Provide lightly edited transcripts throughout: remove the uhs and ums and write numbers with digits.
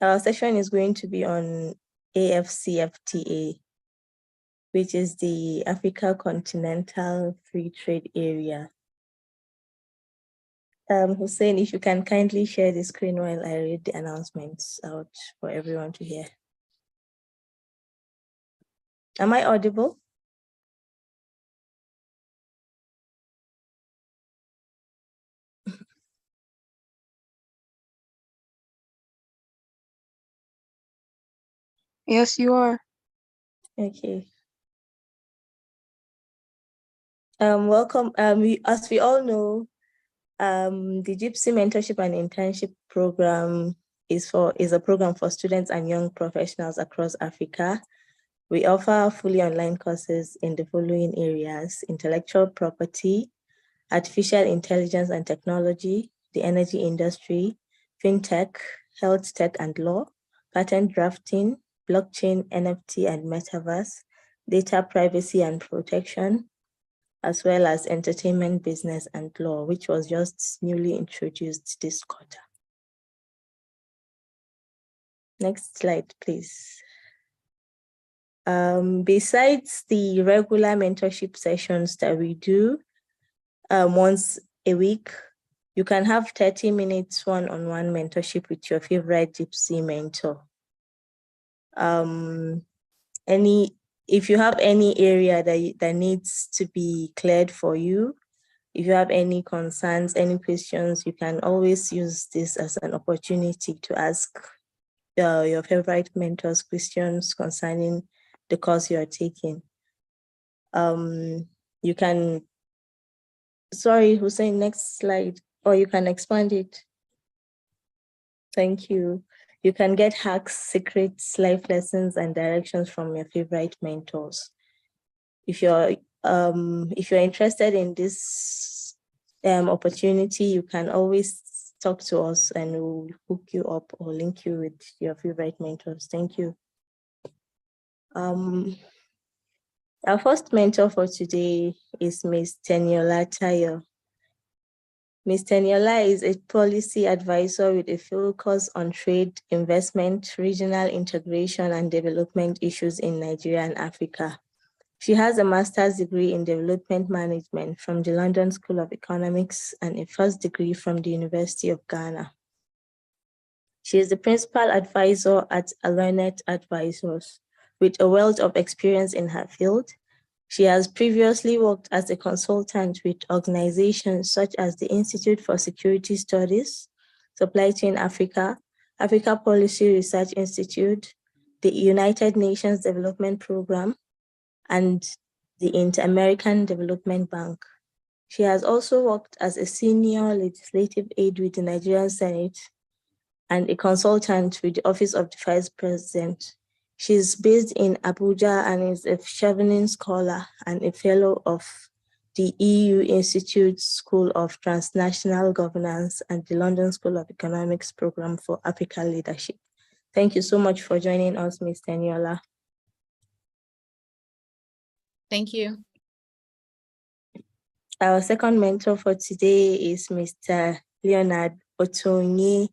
Our session is going to be on AFCFTA, which is the Africa Continental Free Trade Area. Hussein, if you can kindly share the screen while I read the announcements out for everyone to hear. Am I audible? Yes, you are. Okay. Welcome. As we all know, the JIIPCC Mentorship and Internship Program is a program for students and young professionals across Africa. We offer fully online courses in the following areas: intellectual property, artificial intelligence and technology, the energy industry, fintech, health tech and law, patent drafting, blockchain, NFT and metaverse, data privacy and protection, as well as entertainment, business and law, which was just newly introduced this quarter. Next slide, please. Besides the regular mentorship sessions that we do once a week, you can have 30 minutes one-on-one mentorship with your favorite JIIPCC mentor. If you have any area that needs to be cleared for you, if you have any concerns, any questions, you can always use this as an opportunity to ask your favorite mentors questions concerning the course you are taking. You can, sorry, Hussein, next slide, or you can expand it. Thank you. You can get hacks, secrets, life lessons, and directions from your favorite mentors. If you're interested in this opportunity, you can always talk to us and we'll hook you up or link you with your favorite mentors. Thank you. Our first mentor for today is Ms. Teniola Tayo. Ms. Teniola is a policy advisor with a focus on trade, investment, regional integration, and development issues in Nigeria and Africa. She has a master's degree in development management from the London School of Economics and a first degree from the University of Ghana. She is the principal advisor at Alonet Advisors with a wealth of experience in her field. She has previously worked as a consultant with organizations such as the Institute for Security Studies, Supply Chain Africa, Africa Policy Research Institute, the United Nations Development Programme, and the Inter-American Development Bank. She has also worked as a senior legislative aide with the Nigerian Senate and a consultant with the Office of the Vice President. She's based in Abuja and is a Chevening Scholar and a fellow of the EU Institute School of Transnational Governance and the London School of Economics Programme for African Leadership. Thank you so much for joining us, Ms. Teniola. Thank you. Our second mentor for today is Mr. Leonard Otonye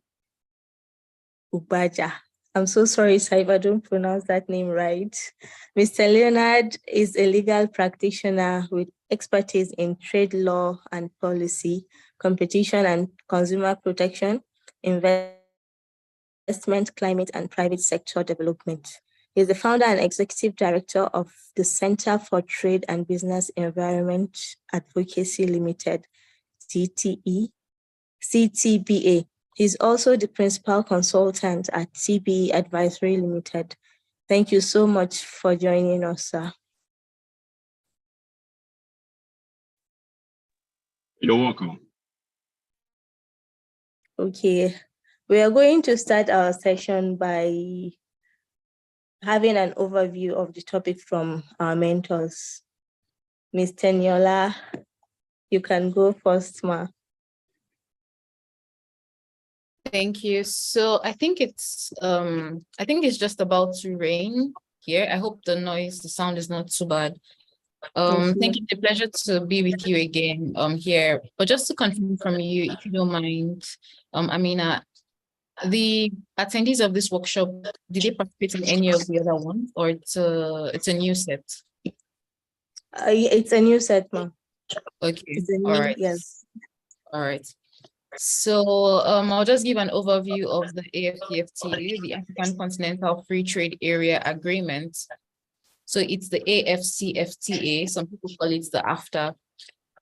Ubaja. I'm so sorry, sir, if I don't pronounce that name right. Mr. Leonard is a legal practitioner with expertise in trade law and policy, competition and consumer protection, investment, climate, and private sector development. He is the founder and executive director of the Center for Trade and Business Environment Advocacy Limited, CTBA. He's also the principal consultant at CBE Advisory Limited. Thank you so much for joining us, sir. You're welcome. Okay, we are going to start our session by having an overview of the topic from our mentors. Ms. Teniola, you can go first, ma. Thank you. So I think it's just about to rain here. I hope the sound is not too bad. Thank you. It's a pleasure to be with you again here. But just to confirm from you, if you don't mind, Amina, The attendees of this workshop, did they participate in any of the other ones, or it's a new set? It's a new set, ma'am. Okay, all right. Yes. All right. So I'll just give an overview of the AFCFTA, the African Continental Free Trade Area Agreement. So it's the AFCFTA, some people call it the AFTA.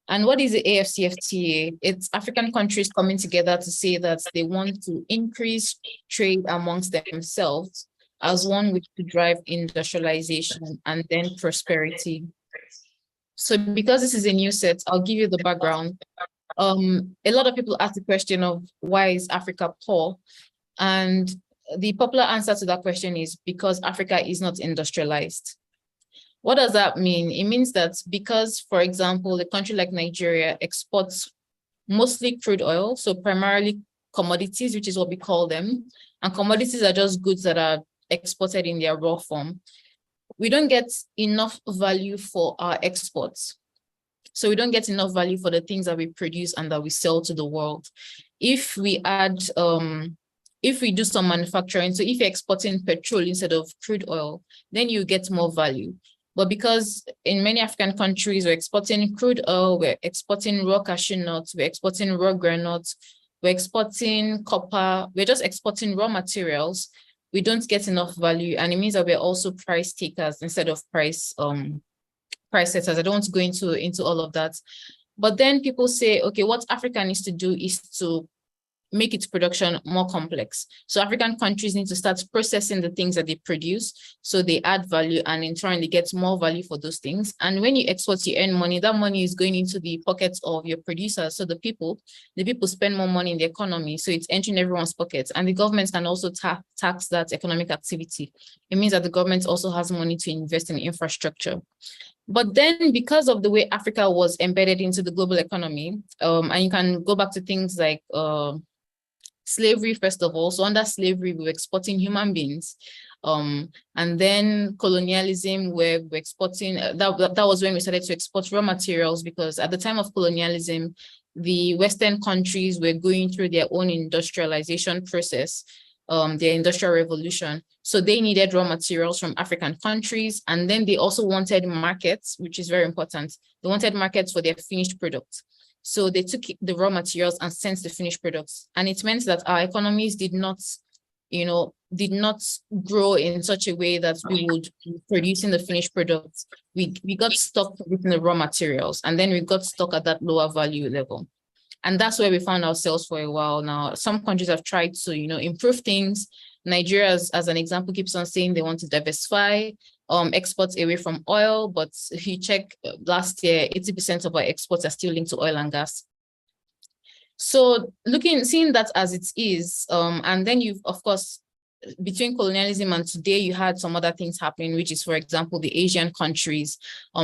And what is the AFCFTA? It's African countries coming together to say that they want to increase trade amongst themselves as one way to drive industrialization and then prosperity. So because this is a new set, I'll give you the background. A lot of people ask the question of why is Africa poor? And the popular answer to that question is because Africa is not industrialized. What does that mean? It means that because, for example, a country like Nigeria exports mostly crude oil, so primarily commodities, which is what we call them, and commodities are just goods that are exported in their raw form. We don't get enough value for our exports. So we don't get enough value for the things that we produce and that we sell to the world. If we add, if we do some manufacturing, so if you're exporting petrol instead of crude oil, then you get more value. But because in many African countries, we're exporting crude oil, we're exporting raw cashew nuts, we're exporting raw granules, we're exporting copper, we're just exporting raw materials, we don't get enough value. And it means that we're also price takers instead of price setters. I don't want to go into all of that. But then people say, okay, what Africa needs to do is to make its production more complex. So African countries need to start processing the things that they produce, so they add value, and in turn they get more value for those things. And when you export, you earn money. That money is going into the pockets of your producers. So the people spend more money in the economy. So it's entering everyone's pockets. And the government can also tax that economic activity. It means that the government also has money to invest in infrastructure. But then because of the way Africa was embedded into the global economy, and you can go back to things like slavery, first of all. So under slavery, we were exporting human beings. And then colonialism, where we're exporting, that was when we started to export raw materials, because at the time of colonialism, the Western countries were going through their own industrialization process, their industrial revolution. So they needed raw materials from African countries. And then they also wanted markets, which is very important. They wanted markets for their finished products. So they took the raw materials and sent the finished products. And it meant that our economies did not grow in such a way that we would be producing the finished products. We got stuck producing the raw materials, and then we got stuck at that lower value level. And that's where we found ourselves for a while now. Some countries have tried to, improve things. Nigeria, as an example, keeps on saying they want to diversify exports away from oil, but if you check last year, 80% of our exports are still linked to oil and gas. So seeing that as it is, and then you've, of course, between colonialism and today, you had some other things happening, which is, for example, the Asian countries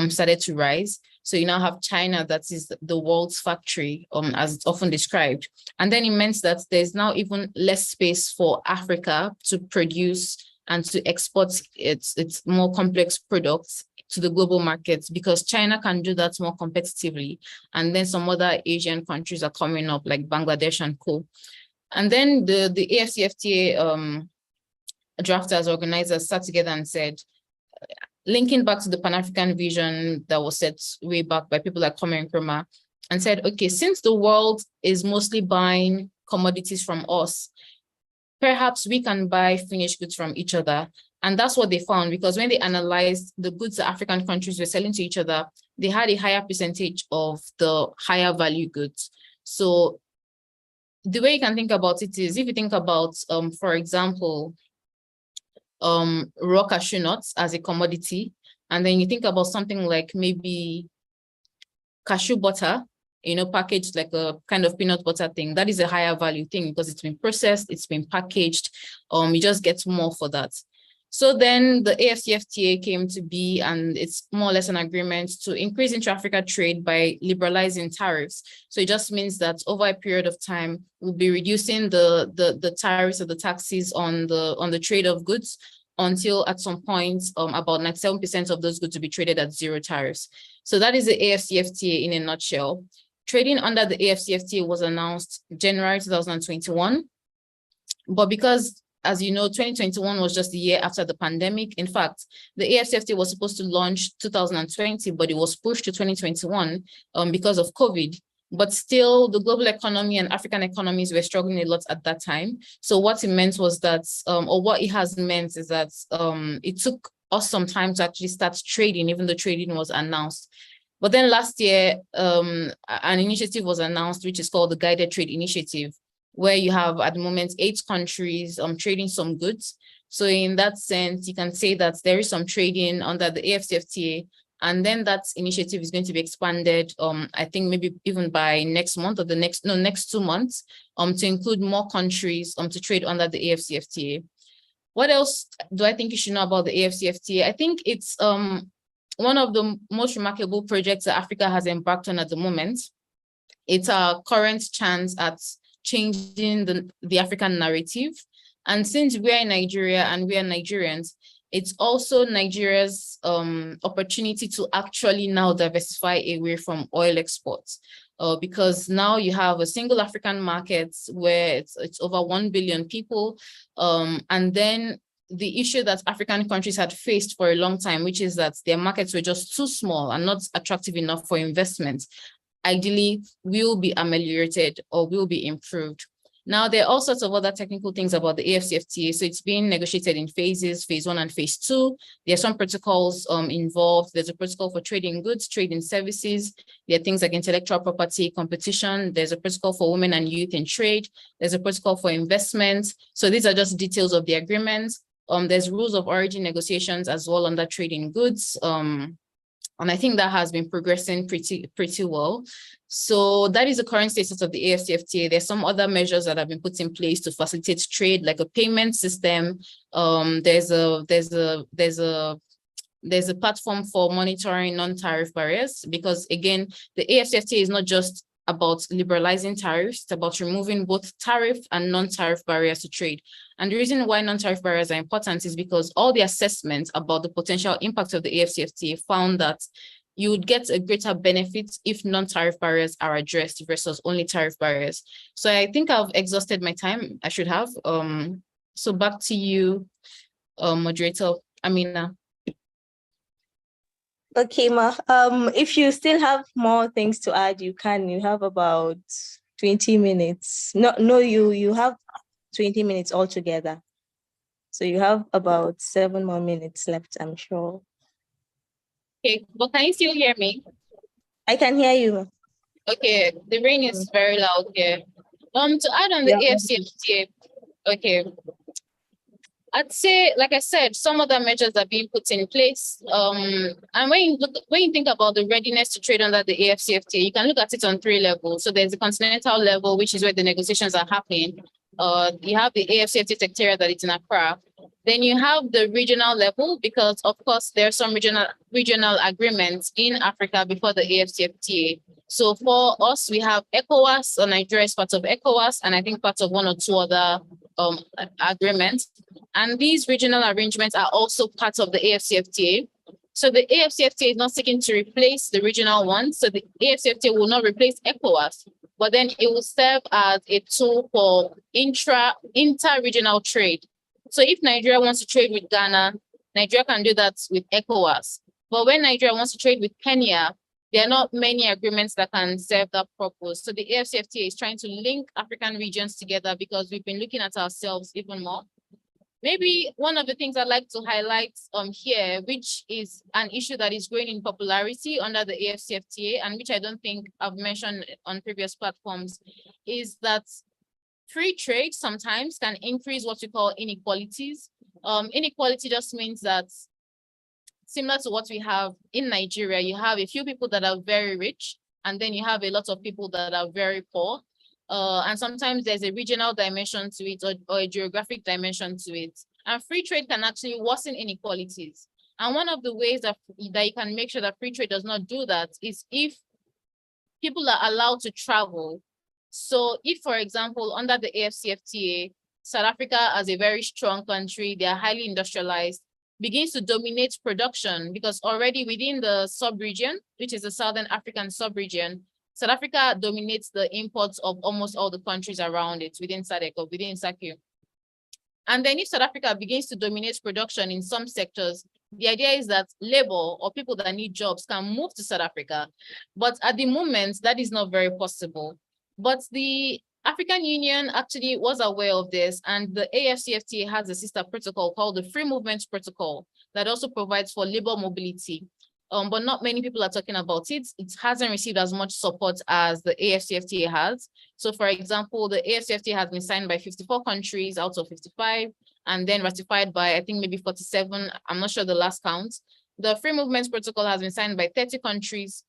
started to rise. So you now have China, that is the world's factory, as it's often described. And then it meant that there's now even less space for Africa to produce and to export its more complex products to the global markets, because China can do that more competitively. And then some other Asian countries are coming up, like Bangladesh and co. And then the AFCFTA drafters, organizers sat together and said, linking back to the Pan-African vision that was set way back by people like Kwame Nkrumah, and said, okay, since the world is mostly buying commodities from us, perhaps we can buy finished goods from each other. And that's what they found, because when they analyzed the goods that African countries were selling to each other, they had a higher percentage of the higher value goods. So the way you can think about it is, if you think about, for example, raw cashew nuts as a commodity, and then you think about something like maybe cashew butter, packaged like a kind of peanut butter thing, that is a higher value thing because it's been processed, it's been packaged, you just get more for that. So then the AFCFTA came to be, and it's more or less an agreement to increase intra-Africa trade by liberalizing tariffs. So it just means that over a period of time, we'll be reducing the tariffs or the taxes on the trade of goods until at some point, about 97% of those goods will be traded at zero tariffs. So that is the AFCFTA in a nutshell. Trading under the AFCFTA was announced January 2021. But because, as you know, 2021 was just the year after the pandemic. In fact, the AFCFTA was supposed to launch 2020, but it was pushed to 2021 because of COVID. But still, the global economy and African economies were struggling a lot at that time. So what it meant was that, or what it has meant is that it took us some time to actually start trading, even though trading was announced. But then last year, an initiative was announced, which is called the Guided Trade Initiative, where you have at the moment 8 countries trading some goods. So in that sense, you can say that there is some trading under the AFCFTA, and then that initiative is going to be expanded, I think maybe even by next month or next 2 months, to include more countries to trade under the AFCFTA. What else do I think you should know about the AFCFTA? I think it's one of the most remarkable projects that Africa has embarked on at the moment. It's our current chance at changing the African narrative. And since we are in Nigeria and we are Nigerians, it's also Nigeria's opportunity to actually now diversify away from oil exports. Because now you have a single African market where it's over 1 billion people. And then the issue that African countries had faced for a long time, which is that their markets were just too small and not attractive enough for investment, ideally will be ameliorated or will be improved. Now, there are all sorts of other technical things about the AFCFTA. So it's being negotiated in phases, phase 1 and phase 2. There are some protocols involved. There's a protocol for trading goods, trading services. There are things like intellectual property, competition. There's a protocol for women and youth in trade. There's a protocol for investment. So these are just details of the agreement. There's rules of origin negotiations as well under trading goods. And I think that has been progressing pretty well. So that is the current status of the AFCFTA. There's some other measures that have been put in place to facilitate trade, like a payment system. There's a platform for monitoring non-tariff barriers, because again, the AFCFTA is not just about liberalizing tariffs, it's about removing both tariff and non-tariff barriers to trade. And the reason why non-tariff barriers are important is because all the assessments about the potential impact of the AFCFTA found that you would get a greater benefit if non-tariff barriers are addressed versus only tariff barriers. So I think I've exhausted my time. I should have. So back to you, moderator Amina. Okay, Ma. If you still have more things to add, you can. You have about 20 minutes. No, you have 20 minutes altogether. So you have about 7 more minutes left, I'm sure. Okay, but can you still hear me? I can hear you. Okay, the rain is very loud here. To add on the AFCFTA, okay. I'd say, like I said, some other measures are being put in place. And when you think about the readiness to trade under the AFCFTA, you can look at it on 3 levels. So there's the continental level, which is where the negotiations are happening. You have the AFCFTA secretariat that is in Accra. Then you have the regional level, because of course there are some regional agreements in Africa before the AFCFTA. So for us, we have ECOWAS, Nigeria is part of ECOWAS, and I think part of 1 or 2 other agreements. And these regional arrangements are also part of the AFCFTA. So the AFCFTA is not seeking to replace the regional ones. So the AFCFTA will not replace ECOWAS, but then it will serve as a tool for inter-regional trade. So if Nigeria wants to trade with Ghana, Nigeria can do that with ECOWAS. But when Nigeria wants to trade with Kenya, there are not many agreements that can serve that purpose. So the AFCFTA is trying to link African regions together, because we've been looking at ourselves even more. Maybe one of the things I'd like to highlight here, which is an issue that is growing in popularity under the AFCFTA, and which I don't think I've mentioned on previous platforms, is that free trade sometimes can increase what we call inequalities. Inequality just means that, similar to what we have in Nigeria, you have a few people that are very rich, and then you have a lot of people that are very poor. And sometimes there's a regional dimension to it, or a geographic dimension to it. And free trade can actually worsen inequalities. And one of the ways that you can make sure that free trade does not do that is if people are allowed to travel. So if, for example, under the AFCFTA, South Africa, as a very strong country, they are highly industrialized, begins to dominate production, because already within the sub-region, which is the Southern African sub-region, South Africa dominates the imports of almost all the countries around it within SADC or within SACU. And then if South Africa begins to dominate production in some sectors, the idea is that labor or people that need jobs can move to South Africa. But at the moment, that is not very possible. But the African Union actually was aware of this, and the AFCFTA has a sister protocol called the Free Movement Protocol that also provides for labor mobility. But not many people are talking about it. It hasn't received as much support as the AFCFTA has. So for example, the AFCFTA has been signed by 54 countries out of 55, and then ratified by, I think, maybe 47. I'm not sure the last count. The Free Movement Protocol has been signed by 30 countries.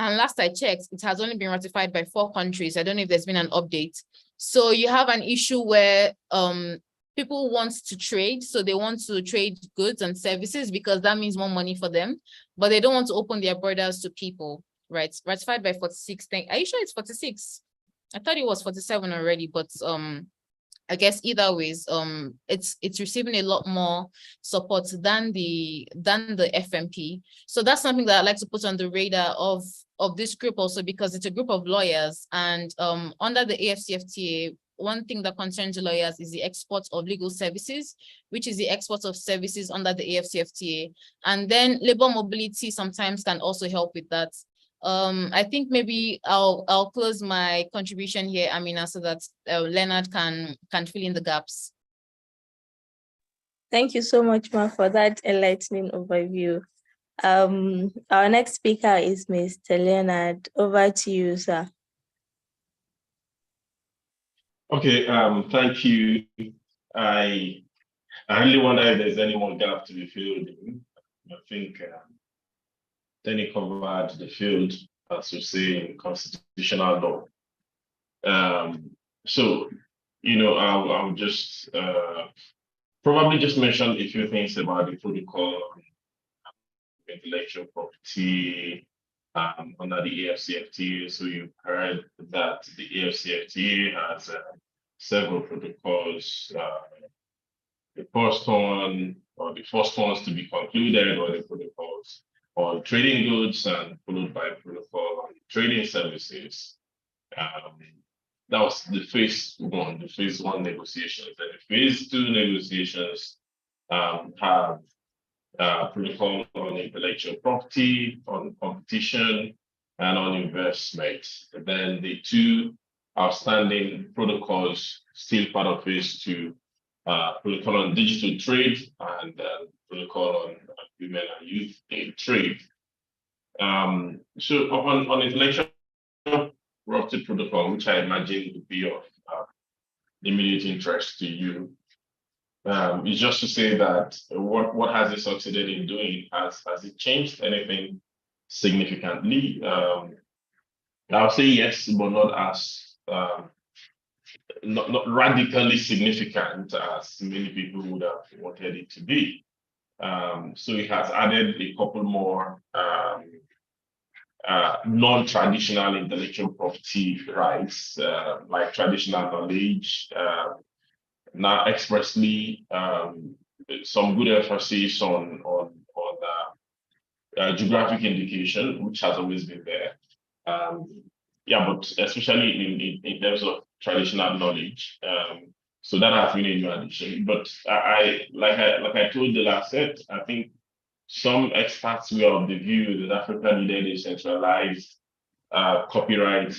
And last I checked, it has only been ratified by 4 countries. I don't know if there's been an update. So you have an issue where people want to trade. So they want to trade goods and services because that means more money for them, but they don't want to open their borders to people, right? Ratified by 46. Are you sure it's 46? I thought it was 47 already, but I guess either ways, it's receiving a lot more support than the FMP. So that's something that I'd like to put on the radar of this group also, because it's a group of lawyers, and under the AFCFTA, one thing that concerns the lawyers is the export of legal services, which is the export of services under the AFCFTA. And then labor mobility sometimes can also help with that. I think maybe I'll close my contribution here, Amina, so that Leonard can fill in the gaps. Thank you so much, Ma, for that enlightening overview. Our next speaker is Mr. Leonard. Over to you, sir. Okay, thank you. I really wonder if there's any more gap to be filled in. I think Danny covered the field, as we say, in constitutional law. So, I'll just probably just mention a few things about the protocol, intellectual property under the AFCFTA. So you've heard that the AFCFTA has several protocols. The first one, or the first ones to be concluded, were the protocols on trading goods, and followed by protocol on trading services. That was the phase one negotiations. And the phase 2 negotiations have protocol on intellectual property, on competition, and on investment. And then the 2 outstanding protocols still part of phase 2, protocol on digital trade, and protocol on women and youth in trade. So on intellectual property protocol, which I imagine would be of immediate interest to you, is just to say that what has it succeeded in doing? Has it changed anything significantly? I'll say yes, but not as not radically significant as many people would have wanted it to be. So it has added a couple more non-traditional intellectual property rights, like traditional knowledge, now expressly some good emphasis on geographic indication, which has always been there. But especially in terms of traditional knowledge. So that has been a new addition. But like I told the last set, I think some experts were of the view that Africa needed a centralized copyright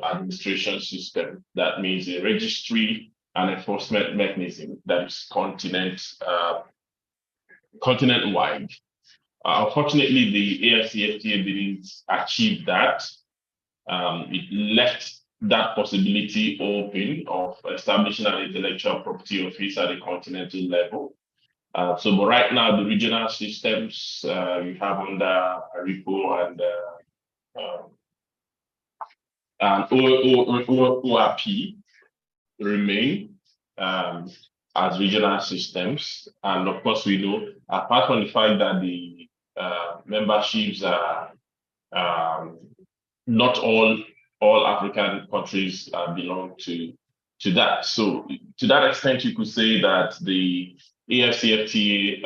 administration system. That means a registry and enforcement mechanism that is continent-wide. Unfortunately, the AFCFTA didn't achieve that. It left that possibility open of establishing an intellectual property office at a continental level. But right now, the regional systems you have under ARIPO and ORP remain as regional systems. And of course, we know, apart from the fact that the memberships are not all African countries belong to that. So to that extent, you could say that the AFCFTA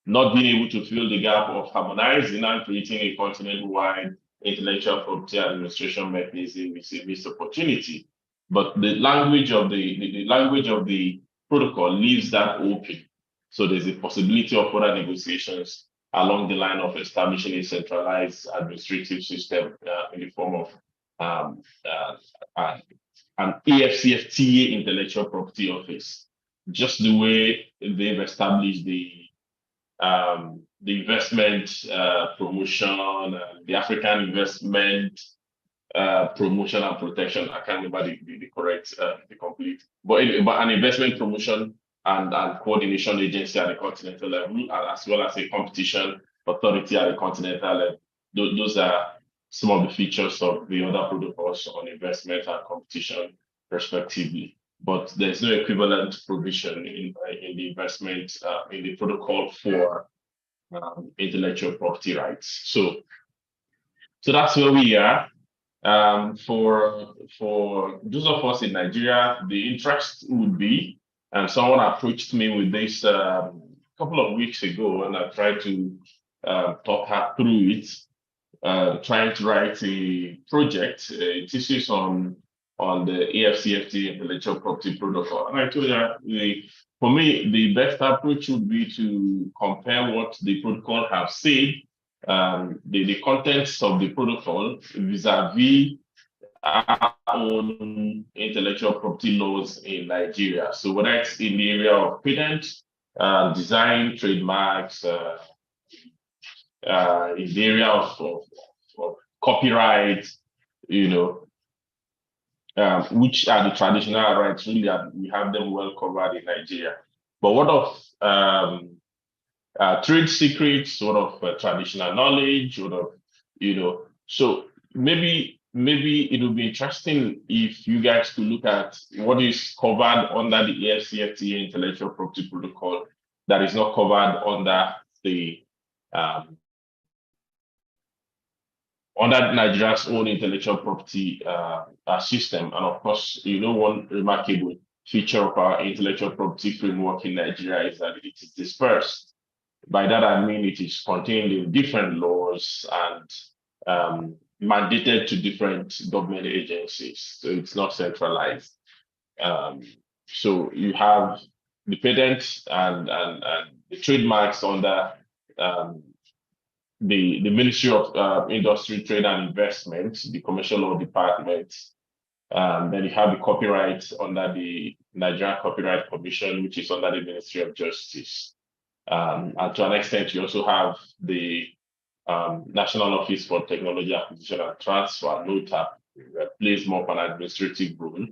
not being able to fill the gap of harmonizing and creating a continent-wide intellectual property administration mechanism is a missed opportunity. But the language of the protocol leaves that open. So there's a possibility of further negotiations along the line of establishing a centralized administrative system in the form of an AFCFTA intellectual property office, just the way they've established the investment promotion, the African investment promotion and protection. I can't remember the correct, the complete, but an investment promotion and coordination agency at the continental level, as well as a competition authority at the continental level. Those are some of the features of the other protocols on investment and competition, respectively. But there's no equivalent provision in the investment in the protocol for intellectual property rights. So that's where we are. For those of us in Nigeria, the interest would be, and someone approached me with this a couple of weeks ago, and I tried to talk her through it, trying to write a project, a thesis on the AFCFTA intellectual property protocol. And I told her, for me, the best approach would be to compare what the protocol have said, the contents of the protocol vis-a-vis our own intellectual property laws in Nigeria. So whether it's in the area of patent, design, trademarks, in the area of copyright, which are the traditional rights, really, we have them well covered in Nigeria. But what of trade secrets, sort of traditional knowledge, sort of, so maybe it would be interesting if you guys could look at what is covered under the AFCFTA intellectual property protocol that is not covered under the under Nigeria's own intellectual property system. And of course, one remarkable feature of our intellectual property framework in Nigeria is that it is dispersed. By that, I mean it is contained in different laws and mandated to different government agencies. So it's not centralized. So you have the patents and the trademarks under the Ministry of Industry, Trade and Investment, the Commercial Law Department. Then you have the copyright under the Nigerian Copyright Commission, which is under the Ministry of Justice. And to an extent, you also have the National Office for Technology Acquisition and Transfer, NOTAP, plays more of an administrative role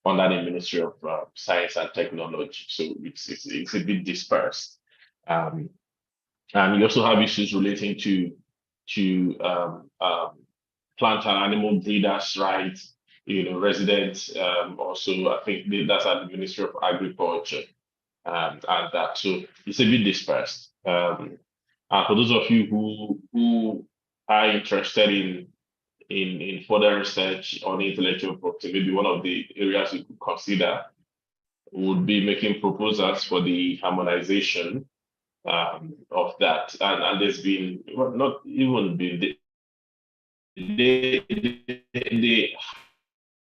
under the Ministry of Science and Technology. So it's a bit dispersed. And you also have issues relating to plant and animal breeders' rights, residents. Also, I think that's at the Ministry of Agriculture, and that. So it's a bit dispersed. And for those of you who are interested in further research on intellectual property, maybe one of the areas you could consider would be making proposals for the harmonization of that. And there's been, well, not even been, they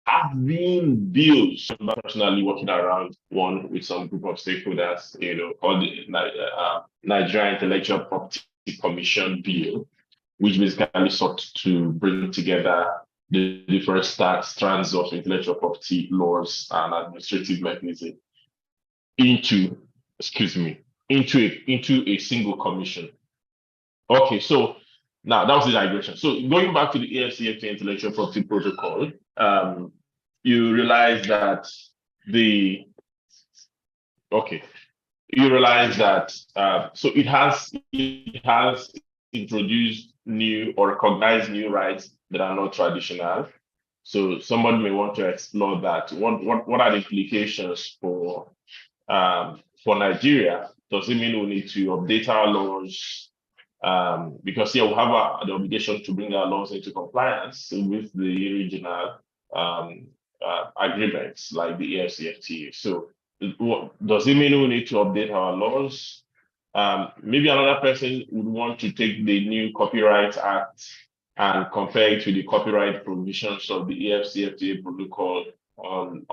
have been bills. I'm personally working around one with some group of stakeholders, called the Nigerian Intellectual Property Commission Bill, which basically sought to bring together the different strands of intellectual property laws and administrative mechanism into a single commission. Okay, so now that was the digression. So going back to the AFCFTA intellectual property protocol, you realize that so it has introduced new or recognized new rights that are not traditional. So somebody may want to explore that. What are the implications for Nigeria? Does it mean we need to update our laws? Because here we have the obligation to bring our laws into compliance with the regional agreements like the AFCFTA. So does it mean we need to update our laws? Maybe another person would want to take the new Copyright Act and compare it to the copyright provisions of the AFCFTA protocol on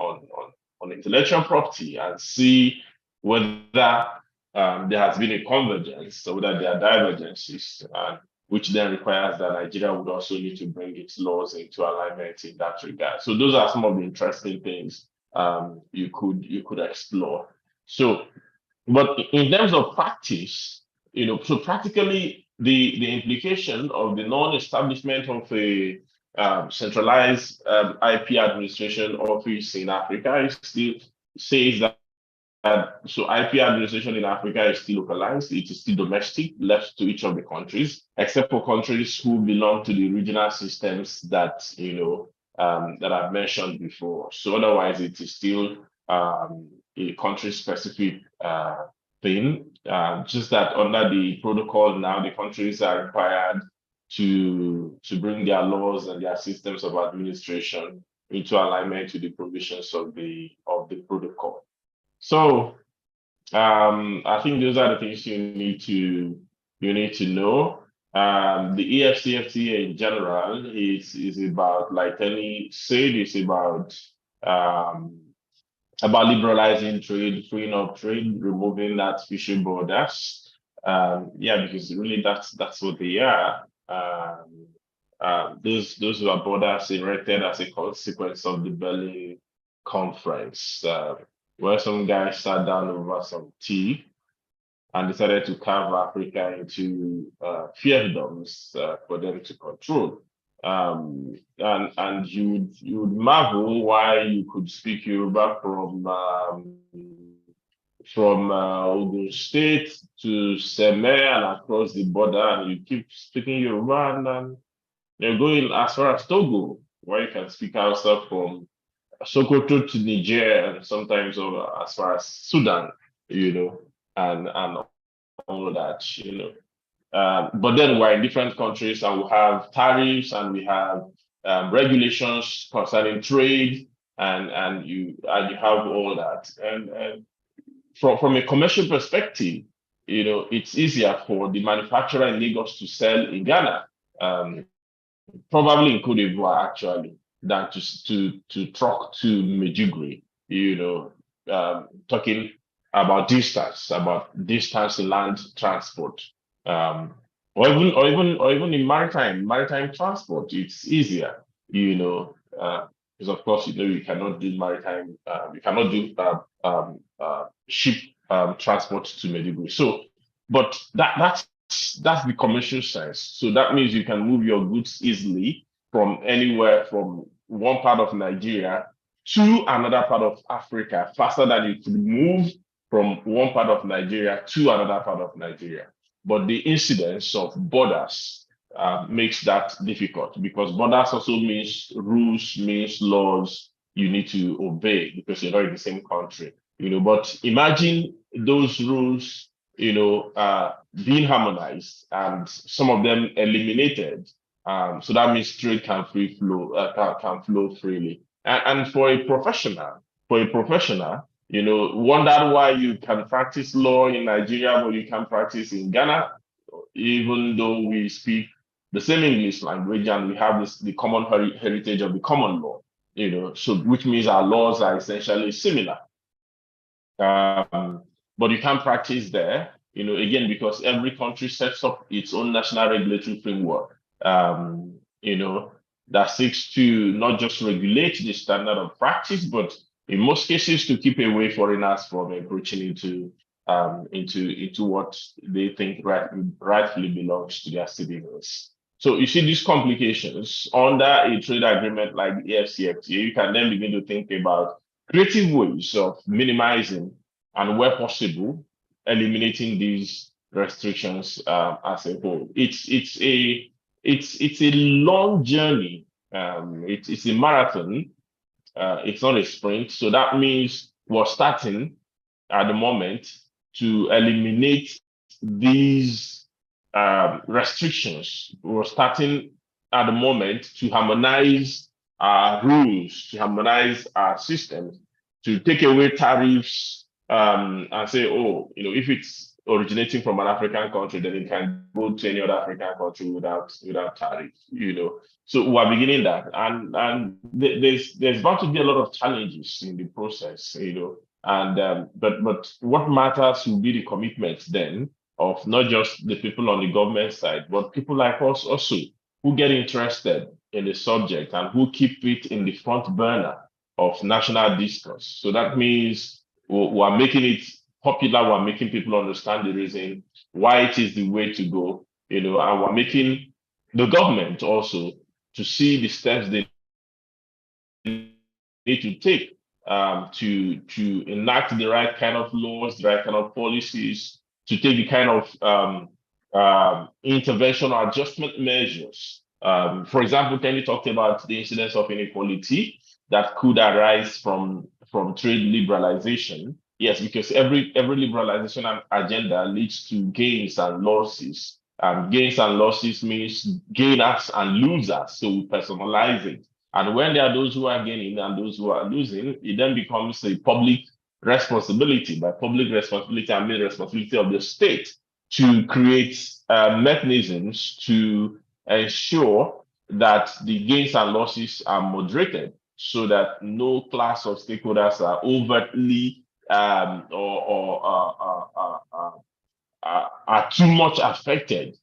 intellectual property and see whether there has been a convergence or whether there are divergences, which then requires that Nigeria would also need to bring its laws into alignment in that regard. So those are some of the interesting things you could explore. So, but in terms of practice, so practically the implication of the non-establishment of a centralized IP administration office in Africa is still says that so IP administration in Africa is still localized, it is still domestic, left to each of the countries, except for countries who belong to the regional systems that that I've mentioned before. So otherwise, it is still a country-specific thing. Just that under the protocol now, the countries are required to bring their laws and their systems of administration into alignment with the provisions of the protocol. So I think those are the things you need to know. The AFCFTA in general is about, like Tenny said, it's about liberalizing trade, freeing up trade, removing artificial borders. Because really that's what they are. Those were borders erected as a consequence of the Berlin Conference, where some guys sat down over some tea and decided to carve Africa into fiefdoms for them to control. And you would marvel why you could speak Yoruba from Ogun State to Seme and across the border, and you keep speaking Yoruba, and you're going as far as Togo, where you can speak Hausa from Sokoto to Niger, and sometimes over as far as Sudan, and all of that, but then we're in different countries, and we have tariffs, and we have regulations concerning trade, and you have all that. And from a commercial perspective, it's easier for the manufacturer in Lagos to sell in Ghana, probably in Cote d'Ivoire actually, than to truck to Medjugorje, talking about distance in land transport, or even in maritime transport, it's easier, because of course you cannot do maritime, you cannot do ship transport to Medjugorje. So, but that's the commercial sense. So that means you can move your goods easily from anywhere, from one part of Nigeria to another part of Africa, faster than you could move from one part of Nigeria to another part of Nigeria. But the incidence of borders makes that difficult, because borders also means rules, means laws you need to obey because you're not in the same country. But imagine those rules, being harmonized and some of them eliminated. So that means trade can flow freely. And for a professional, wonder why you can practice law in Nigeria, but you can practice in Ghana, even though we speak the same English language and we have the common heritage of the common law, so which means our laws are essentially similar. But you can't practice there, again, because every country sets up its own national regulatory framework, that seeks to not just regulate the standard of practice, but in most cases to keep away foreigners from encroaching into what they think rightfully belongs to their citizens. So you see these complications under a trade agreement like the AFCFTA. You can then begin to think about creative ways of minimizing and, where possible, eliminating these restrictions as a whole. It's a long journey. It's a marathon. It's not a sprint. So that means we're starting at the moment to eliminate these restrictions. We're starting at the moment to harmonize our rules, to harmonize our systems, to take away tariffs, and say, if it's originating from an African country, then it can go to any other African country without tariffs. So we're beginning that, and there's bound to be a lot of challenges in the process. And but what matters will be the commitment then of not just the people on the government side, but people like us also who get interested in the subject and who keep it in the front burner of national discourse. So that means we are making it popular, we're making people understand the reason why it is the way to go, and we're making the government also to see the steps they need to take to enact the right kind of laws, the right kind of policies, to take the kind of intervention or adjustment measures. For example, Kenny talked about the incidence of inequality that could arise from trade liberalization. Yes, because every liberalization agenda leads to gains and losses. Gains and losses means gainers and losers. So we personalize it. And when there are those who are gaining and those who are losing, it then becomes a public responsibility. By public responsibility, I mean responsibility of the state to create mechanisms to ensure that the gains and losses are moderated so that no class of stakeholders are overtly are too much affected,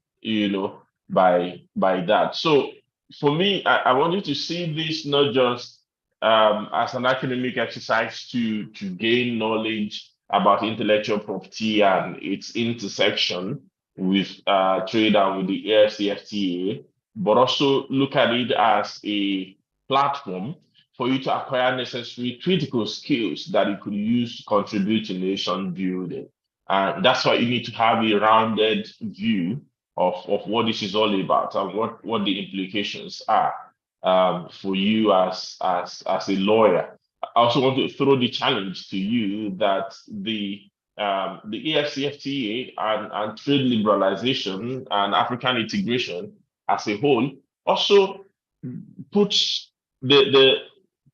by that. So for me, I want you to see this not just as an academic exercise to gain knowledge about intellectual property and its intersection with trade and with the AFCFTA, but also look at it as a platform for you to acquire necessary critical skills that you could use to contribute to nation building. And that's why you need to have a rounded view of what this is all about and what the implications are for you as a lawyer. I also want to throw the challenge to you that the AFCFTA and trade liberalization and African integration as a whole also puts the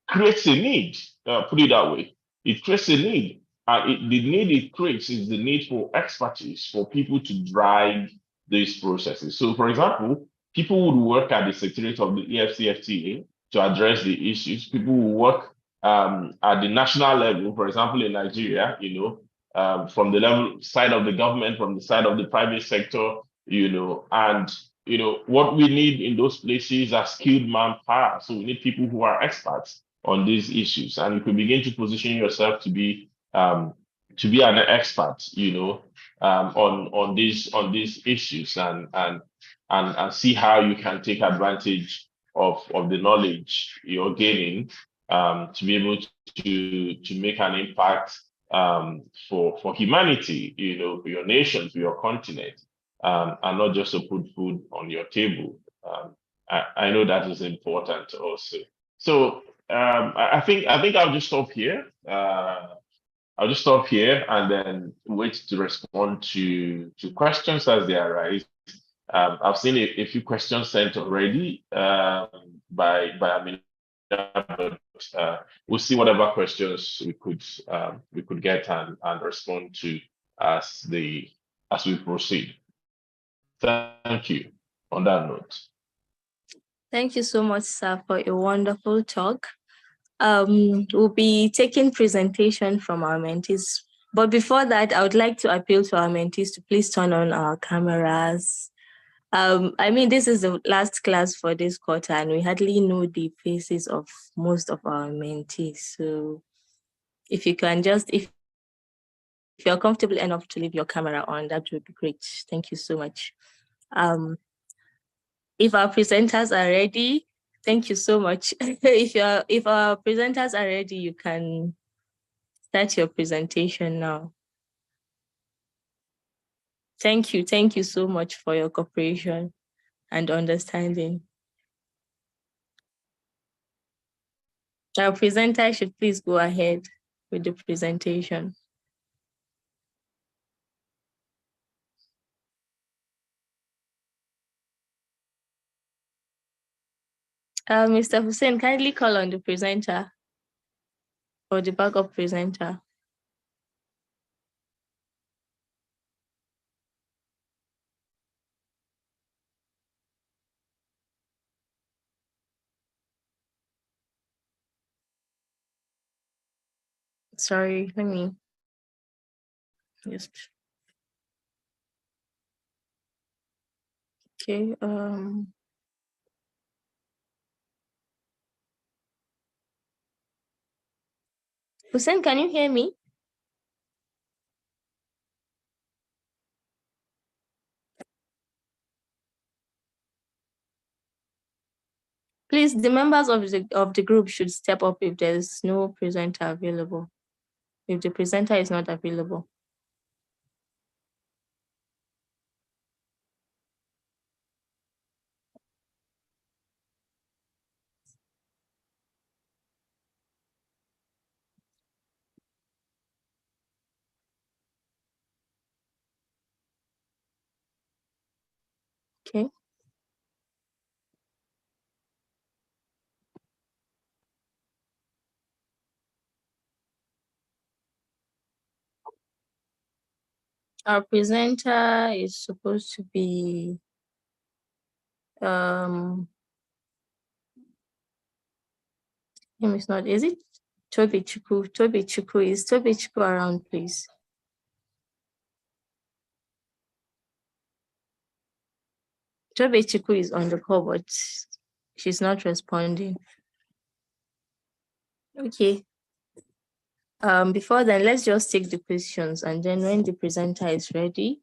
creates a need. Put it that way. It creates a need. The need it creates is the need for expertise for people to drive these processes. So, for example, people would work at the Secretariat of the AFCFTA to address the issues. People will work at the national level, for example, in Nigeria, from the level side of the government, from the side of the private sector, and what we need in those places are skilled manpower. So we need people who are experts on these issues, and you can begin to position yourself to be an expert, on these issues, and see how you can take advantage of the knowledge you're gaining to be able to make an impact for humanity, for your nation, for your continent, and not just to put food on your table. I know that is important also. So I think I'll just stop here. I'll just stop here and then wait to respond to questions as they arise. I've seen a few questions sent already by Amina, but we'll see whatever questions we could get and respond to as we proceed. Thank you. On that note. Thank you so much, sir, for a wonderful talk. We'll be taking presentation from our mentees. But before that, I would like to appeal to our mentees to please turn on our cameras. This is the last class for this quarter, and we hardly know the faces of most of our mentees. So if you can if you're comfortable enough to leave your camera on, that would be great. Thank you so much. If our presenters are ready, thank you so much. If our presenters are ready, you can start your presentation now. Thank you so much for your cooperation and understanding. Our presenter should please go ahead with the presentation. Mr. Hussein, kindly call on the presenter or the backup presenter. Sorry, let me just. Okay. Hussein, can you hear me? Please, the members of the group should step up if there's no presenter available. If the presenter is not available. Okay. Our presenter is supposed to be name is not, is it Toby Chuku? Toby Chuku, is Toby Chuku around, please? Toby Chuku is on the call, but she's not responding. Okay. Before then, let's just take the questions, and then when the presenter is ready,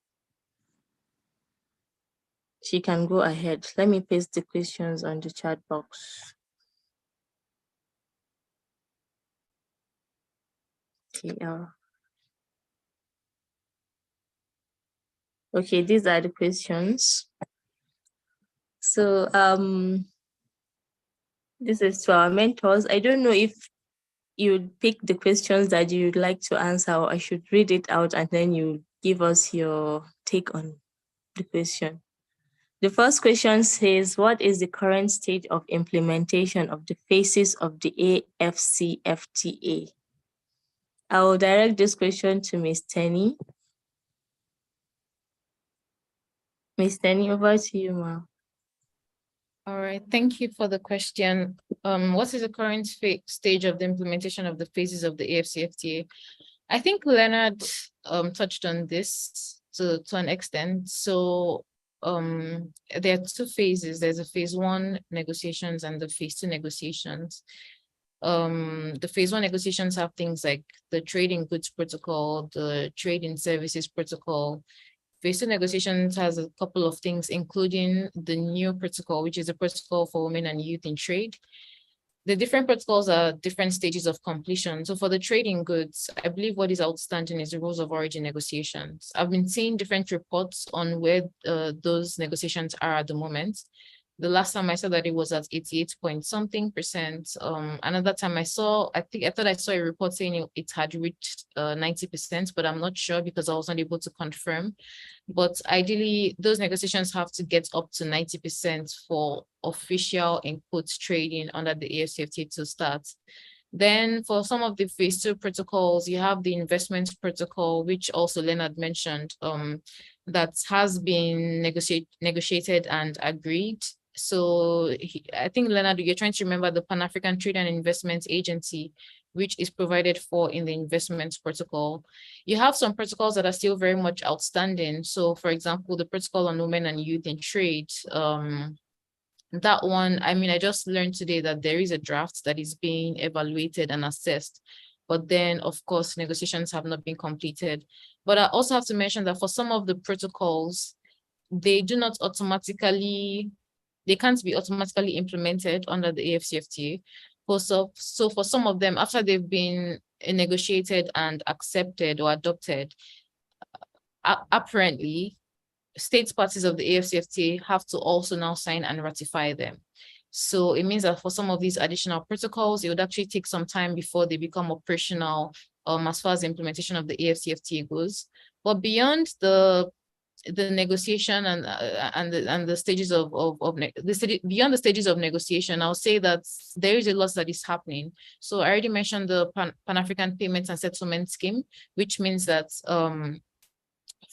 she can go ahead. Let me paste the questions on the chat box. Okay, okay, these are the questions. So this is to our mentors. I don't know if you'd pick the questions that you'd like to answer, or I should read it out and then you give us your take on the question. The first question says, what is the current stage of implementation of the phases of the AFCFTA? I will direct this question to Ms. Tenny. Ms. Tenny, over to you, ma'am. All right, thank you for the question. What is the current stage of the implementation of the phases of the AFCFTA? I think Leonard touched on this to an extent. So there are two phases. There's a phase one negotiations and the phase two negotiations. The phase one negotiations have things like the trade in goods protocol, the trade in services protocol. Phase two negotiations has a couple of things, including the new protocol, which is a protocol for women and youth in trade. The different protocols are different stages of completion. So for the trading goods, I believe what is outstanding is the rules of origin negotiations. I've been seeing different reports on where those negotiations are at the moment. The last time I saw that it was at 88 point something percent. Another time I thought I saw a report saying it had reached 90%, but I'm not sure because I wasn't able to confirm. But ideally, those negotiations have to get up to 90% for official input trading under the AFCFTA to start. Then for some of the phase two protocols, you have the investment protocol, which also Leonard mentioned, that has been negotiated and agreed. So I think, Leonard, you're trying to remember the Pan-African Trade and Investment Agency, which is provided for in the investment protocol. You have some protocols that are still very much outstanding. So for example, the protocol on women and youth in trade, that one, I mean, I just learned today that there is a draft that is being evaluated and assessed, but then of course, negotiations have not been completed. But I also have to mention that for some of the protocols, they can't be automatically implemented under the AFCFTA. So for some of them, after they've been negotiated and accepted or adopted, apparently, state parties of the AFCFTA have to also now sign and ratify them. So it means that for some of these additional protocols, it would actually take some time before they become operational as far as the implementation of the AFCFTA goes. But beyond the negotiation and the stages beyond the stages of negotiation, I'll say that there is a lot that is happening. So I already mentioned the Pan-African Payments and Settlement Scheme, which means that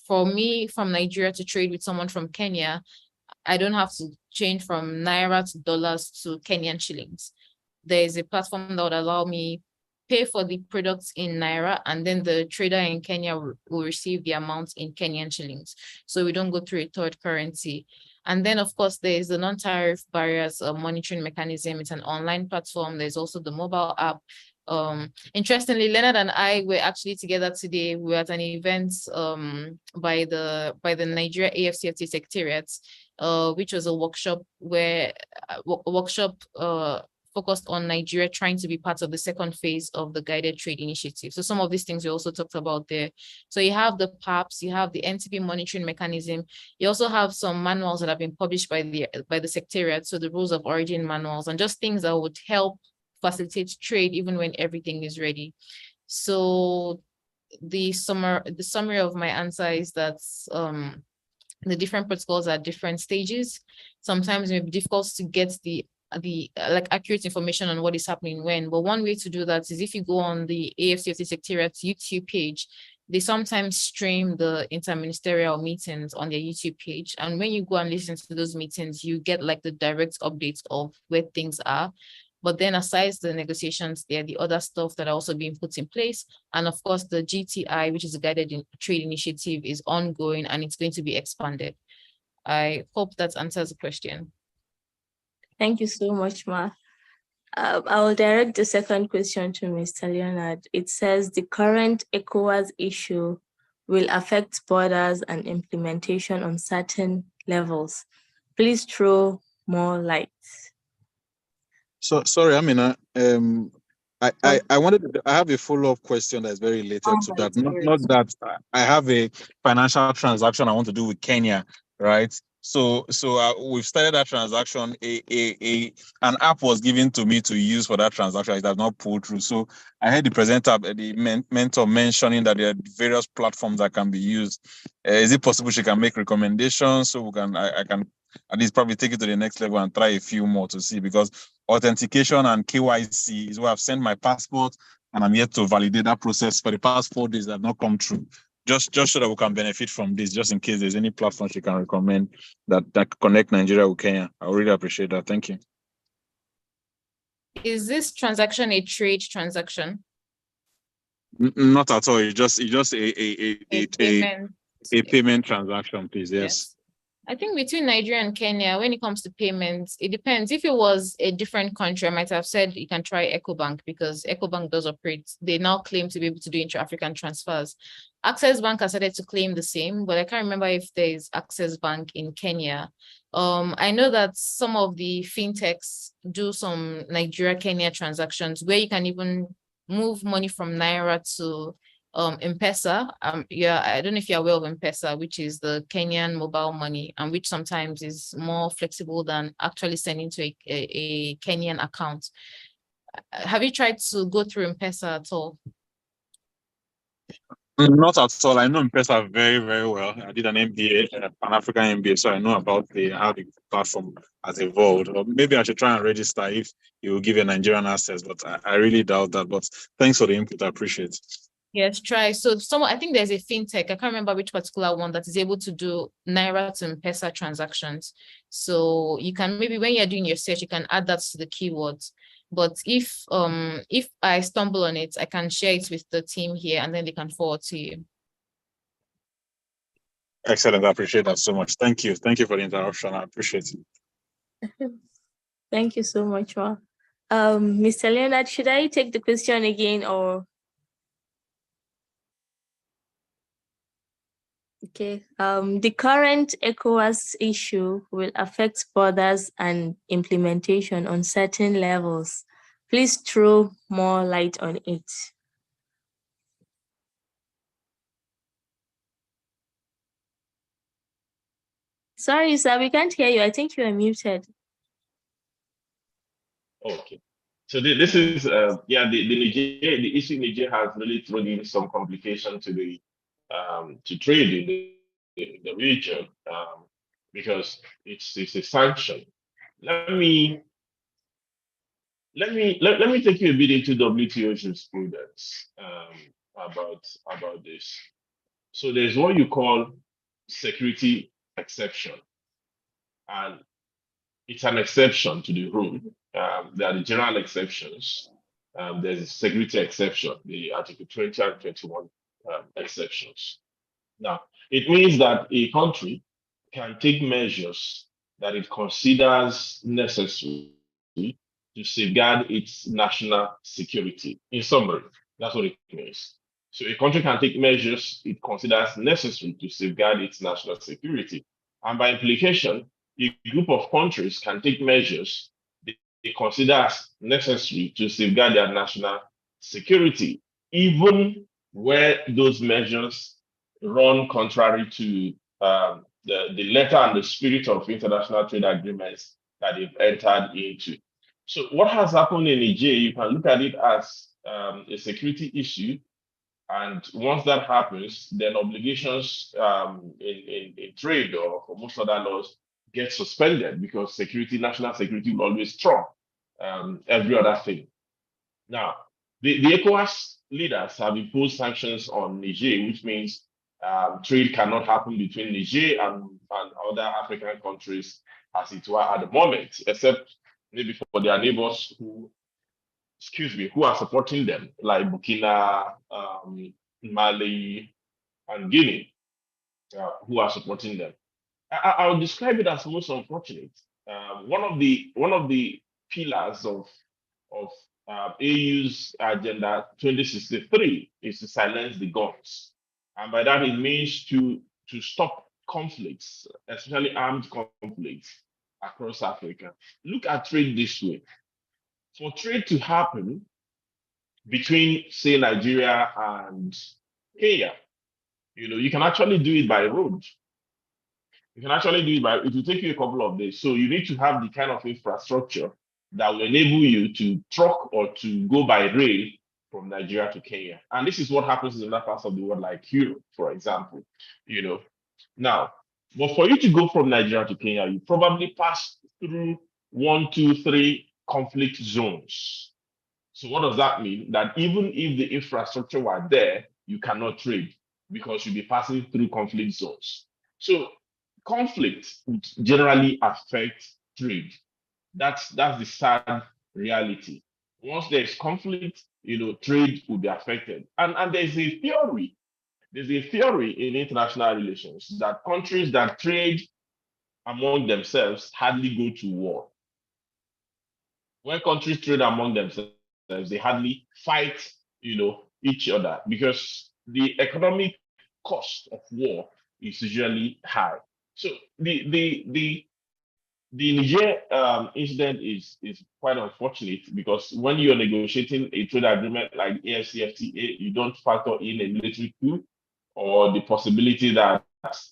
for me from Nigeria to trade with someone from Kenya, I don't have to change from Naira to dollars to Kenyan shillings. There is a platform that would allow me pay for the products in Naira, and then the trader in Kenya will receive the amount in Kenyan shillings. So we don't go through a third currency. And then, of course, there's the non-tariff barriers monitoring mechanism. It's an online platform. There's also the mobile app. Interestingly, Leonard and I were actually together today. We were at an event by the Nigeria AFCFTA Secretariat, which was a workshop where focused on Nigeria trying to be part of the second phase of the guided trade initiative. So some of these things we also talked about there. So you have the PAPs, you have the NTP monitoring mechanism. You also have some manuals that have been published by the Secretariat. So the rules of origin manuals and just things that would help facilitate trade even when everything is ready. So the summary of my answer is that the different protocols are at different stages. Sometimes it may be difficult to get the like accurate information on what is happening when, but one way to do that is if you go on the AFCFTA Secretariat's YouTube page. They sometimes stream the interministerial meetings on their YouTube page, and when you go and listen to those meetings, you get like the direct updates of where things are. But then aside the negotiations, there are the other stuff that are also being put in place. And of course, the GTI, which is a guided trade initiative, is ongoing and it's going to be expanded. I hope that answers the question. Thank you so much, Ma. I will direct the second question to Mr. Leonard. It says the current ECOWAS issue will affect borders and implementation on certain levels. Please throw more light. So sorry, Amina. I have a follow-up question that's very related to that. Not that I have a financial transaction I want to do with Kenya, right? So we've started that transaction. An app was given to me to use for that transaction. It has not pulled through. So I heard the mentor mentioning that there are various platforms that can be used. Is it possible she can make recommendations so I can at least probably take it to the next level and try a few more to see, because authentication and KYC is where I've sent my passport and I'm yet to validate that process for the past 4 days that have not come through. Just so that we can benefit from this, just in case there's any platform she can recommend that connect Nigeria with Kenya. I really appreciate that. Thank you. Is this transaction a trade transaction? Not at all. It's just a payment transaction, please. Yes. I think between Nigeria and Kenya, when it comes to payments, it depends. If it was a different country, I might have said you can try EcoBank because EcoBank does operate. They now claim to be able to do intra-African transfers. Access Bank has started to claim the same, but I can't remember if there's Access Bank in Kenya. I know that some of the fintechs do some Nigeria-Kenya transactions where you can even move money from Naira to M-Pesa. Yeah, I don't know if you're aware of M-Pesa, which is the Kenyan mobile money, and which sometimes is more flexible than actually sending to a Kenyan account. Have you tried to go through M-Pesa at all? Not at all. I know M-Pesa very, very well. I did an MBA, an African MBA, so I know about how the platform has evolved. Or maybe I should try and register if you will give a Nigerian access, but I really doubt that. But thanks for the input. I appreciate it. Yes, try. So I think there's a fintech, I can't remember which particular one, that is able to do Naira to M-Pesa transactions. So you can maybe when you're doing your search, you can add that to the keywords. But if I stumble on it, I can share it with the team here and then they can forward to you. Excellent. I appreciate that so much. Thank you. Thank you for the interruption. I appreciate it. Thank you so much, Ma. Mr. Leonard, should I take the question again or? Okay, the current ECOWAS issue will affect borders and implementation on certain levels. Please throw more light on it. Sorry, sir, we can't hear you. I think you are muted. Okay. So this is the issue in Nigeria has really thrown in some complication to the to trade in the region because it's a sanction. Let me take you a bit into WTO jurisprudence about this. So there's what you call security exception, and it's an exception to the rule. There are the general exceptions, there's a security exception, the Article 20 and 21 exceptions. Now, it means that a country can take measures that it considers necessary to safeguard its national security. In summary, that's what it means. So a country can take measures it considers necessary to safeguard its national security. And by implication, a group of countries can take measures they consider as necessary to safeguard their national security, even where those measures run contrary to the letter and the spirit of international trade agreements that they've entered into. So what has happened in Niger, you can look at it as a security issue. And once that happens, then obligations in trade or for most other laws get suspended because national security will always trump every other thing. Now, the ECOWAS leaders have imposed sanctions on Niger, which means trade cannot happen between Niger and other African countries as it were at the moment, except maybe for their neighbors who are supporting them, like Burkina, Mali, and Guinea, who are supporting them. I'll describe it as most unfortunate. One of the pillars of AU's Agenda 2063 is to silence the guns, and by that it means to stop conflicts, especially armed conflicts across Africa. Look at trade this way. For trade to happen between, say, Nigeria and Kenya, you can actually do it by road. You can actually do it it will take you a couple of days. So you need to have the kind of infrastructure that will enable you to truck or to go by rail from Nigeria to Kenya. And this is what happens in other parts of the world, like Europe, for example. Now, but for you to go from Nigeria to Kenya, you probably pass through 1, 2, 3 conflict zones. So what does that mean? That even if the infrastructure were there, you cannot trade because you'll be passing through conflict zones. So conflict would generally affect trade. That's the sad reality. Once there's conflict, trade will be affected. And there's a theory in international relations that countries that trade among themselves hardly go to war. When countries trade among themselves, they hardly fight, each other because the economic cost of war is usually high. So the Niger incident is quite unfortunate because when you're negotiating a trade agreement like AFCFTA, you don't factor in a military coup or the possibility that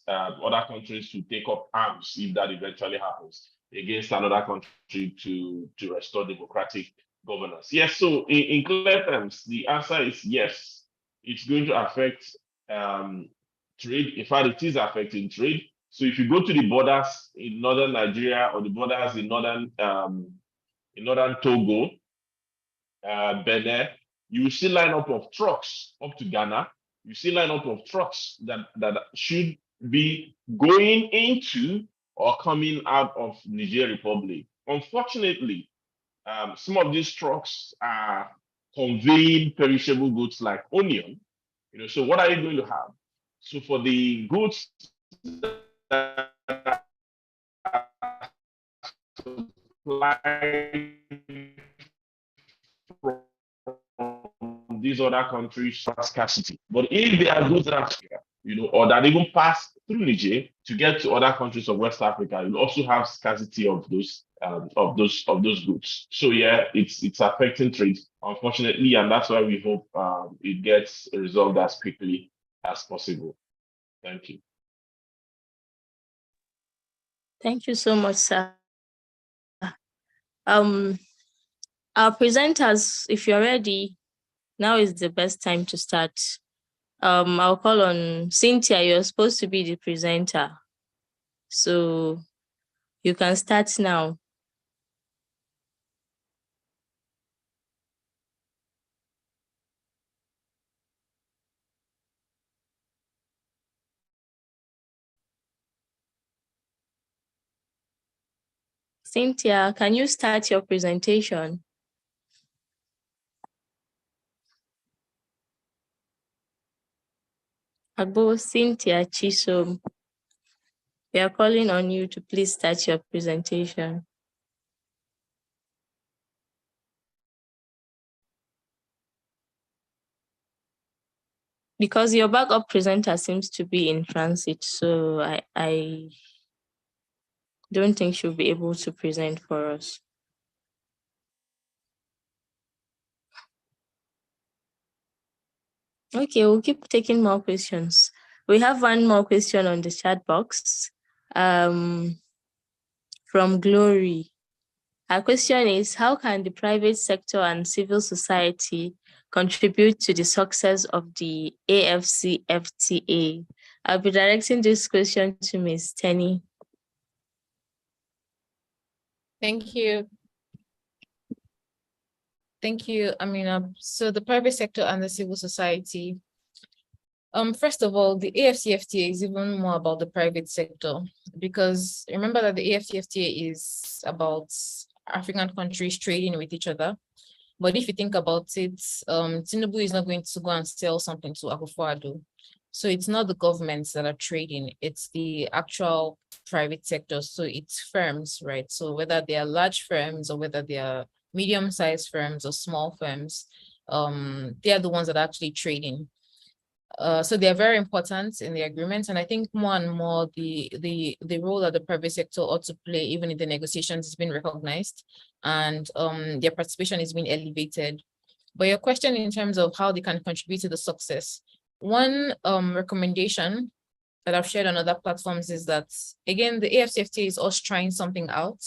other countries to take up arms if that eventually happens against another country to restore democratic governance. Yes, so in clear terms, the answer is yes. It's going to affect trade. In fact, it is affecting trade. So if you go to the borders in northern Nigeria or the borders in northern Togo, Benin, you will see lineup of trucks up to Ghana. You see lineup of trucks that should be going into or coming out of Niger Republic. Unfortunately, some of these trucks are conveying perishable goods like onion. So what are you going to have? So for the goods that supply from these other countries, scarcity. But if they are goods that or that even pass through Niger to get to other countries of West Africa, you also have scarcity of those goods. So yeah, it's affecting trade, unfortunately, and that's why we hope it gets resolved as quickly as possible. Thank you. Thank you so much, sir. Our presenters, if you're ready, now is the best time to start. I'll call on Cynthia. You're supposed to be the presenter. So you can start now. Cynthia, can you start your presentation? Agbo Cynthia Chisom, we are calling on you to please start your presentation. Because your backup presenter seems to be in transit, so I don't think she'll be able to present for us. Okay, we'll keep taking more questions. We have one more question on the chat box from Glory. Our question is, how can the private sector and civil society contribute to the success of the AFCFTA? I'll be directing this question to Ms. Tenny. Thank you. Thank you, Amina. So the private sector and the civil society. First of all, the AFCFTA is even more about the private sector, because remember that the AFCFTA is about African countries trading with each other. But if you think about it, Tinubu is not going to go and sell something to Akufo-Addo. So it's not the governments that are trading, it's the actual private sector. So it's firms, right? So whether they are large firms or whether they are medium-sized firms or small firms, they are the ones that are actually trading. So they're very important in the agreement, and I think more and more the role that the private sector ought to play, even in the negotiations, has been recognized, and their participation is being elevated. But your question in terms of how they can contribute to the success, one recommendation that I've shared on other platforms is that, again, the AFCFTA is us trying something out,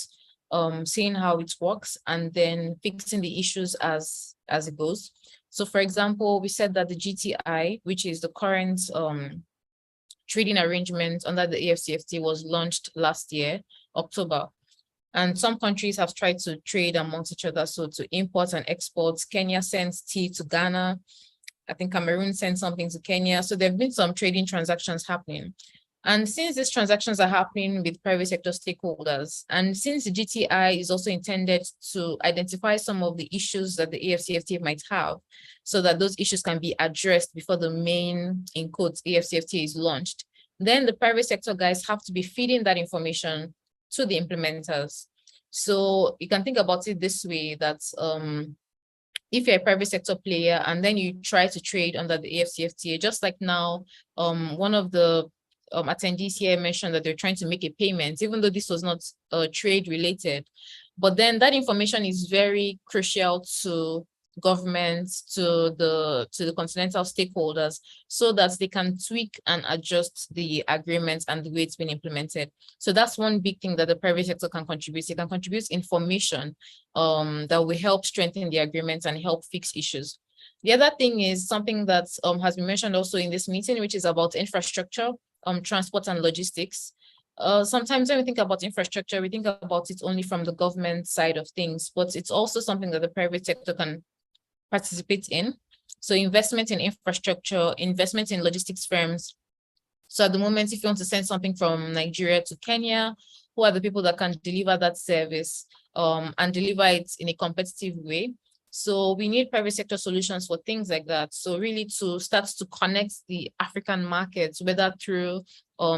seeing how it works, and then fixing the issues as it goes. So, for example, we said that the GTI, which is the current trading arrangement under the AFCFTA, was launched last year, October. And some countries have tried to trade amongst each other. So to import and export, Kenya sends tea to Ghana. I think Cameroon sent something to Kenya. So there have been some trading transactions happening. And since these transactions are happening with private sector stakeholders, and since the GTI is also intended to identify some of the issues that the AFCFTA might have, so that those issues can be addressed before the main, in quotes, AFCFTA is launched, then the private sector guys have to be feeding that information to the implementers. So you can think about it this way, that if you're a private sector player and then you try to trade under the AFCFTA, just like now, one of the attendees here mentioned that they're trying to make a payment, even though this was not trade related. But then that information is very crucial to governments, to the continental stakeholders, so that they can tweak and adjust the agreements and the way it's been implemented. So that's one big thing that the private sector can contribute. It can contribute information that will help strengthen the agreements and help fix issues. The other thing is something that has been mentioned also in this meeting, which is about infrastructure, transport and logistics. Sometimes when we think about infrastructure, we think about it only from the government side of things, but it's also something that the private sector can participate in. So investment in infrastructure, investment in logistics firms. So at the moment, if you want to send something from Nigeria to Kenya, who are the people that can deliver that service and deliver it in a competitive way? So we need private sector solutions for things like that. So really to start to connect the African markets, whether through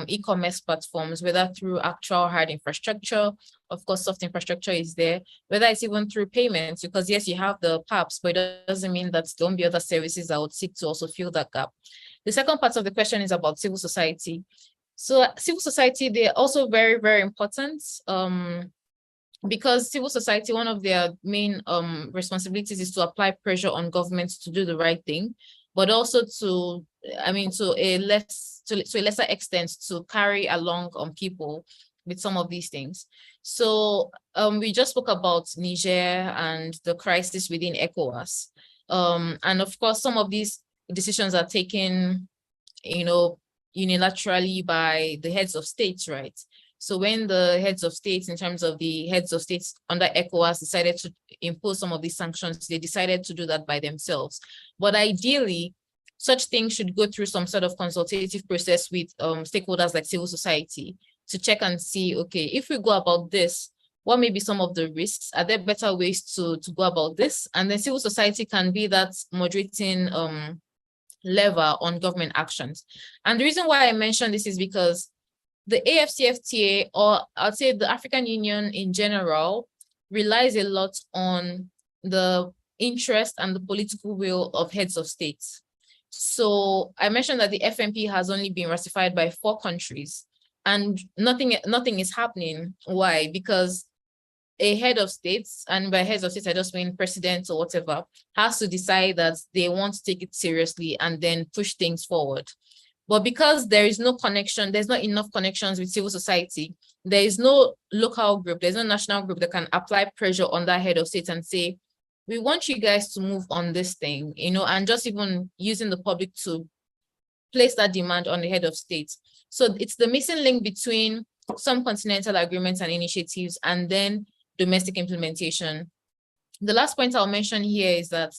e-commerce platforms, whether through actual hard infrastructure, of course, soft infrastructure is there, whether it's even through payments, because yes, you have the PAPs, but it doesn't mean that there won't be other services that would seek to also fill that gap. The second part of the question is about civil society. So civil society, they're also very, very important. Because civil society, one of their main responsibilities is to apply pressure on governments to do the right thing, but also to a lesser extent, to carry along on people with some of these things. So we just spoke about Niger and the crisis within ECOWAS. And of course, some of these decisions are taken, unilaterally by the heads of states, right? So when the heads of states, in terms of the heads of states under ECOWAS, decided to impose some of these sanctions, they decided to do that by themselves. But ideally, such things should go through some sort of consultative process with stakeholders like civil society to check and see, okay, if we go about this, what may be some of the risks? Are there better ways to go about this? And then civil society can be that moderating lever on government actions. And the reason why I mention this is because the AFCFTA, or I'd say the African Union in general, relies a lot on the interest and the political will of heads of states. So I mentioned that the FMP has only been ratified by 4 countries, and nothing is happening. Why? Because a head of states, and by heads of states I just mean president or whatever, has to decide that they want to take it seriously and then push things forward. But because there is no connection, there's not enough connections with civil society, there is no local group, there's no national group that can apply pressure on that head of state and say, we want you guys to move on this thing, you know, and just even using the public to place that demand on the head of state. So it's the missing link between some continental agreements and initiatives and then domestic implementation. The last point I'll mention here is that,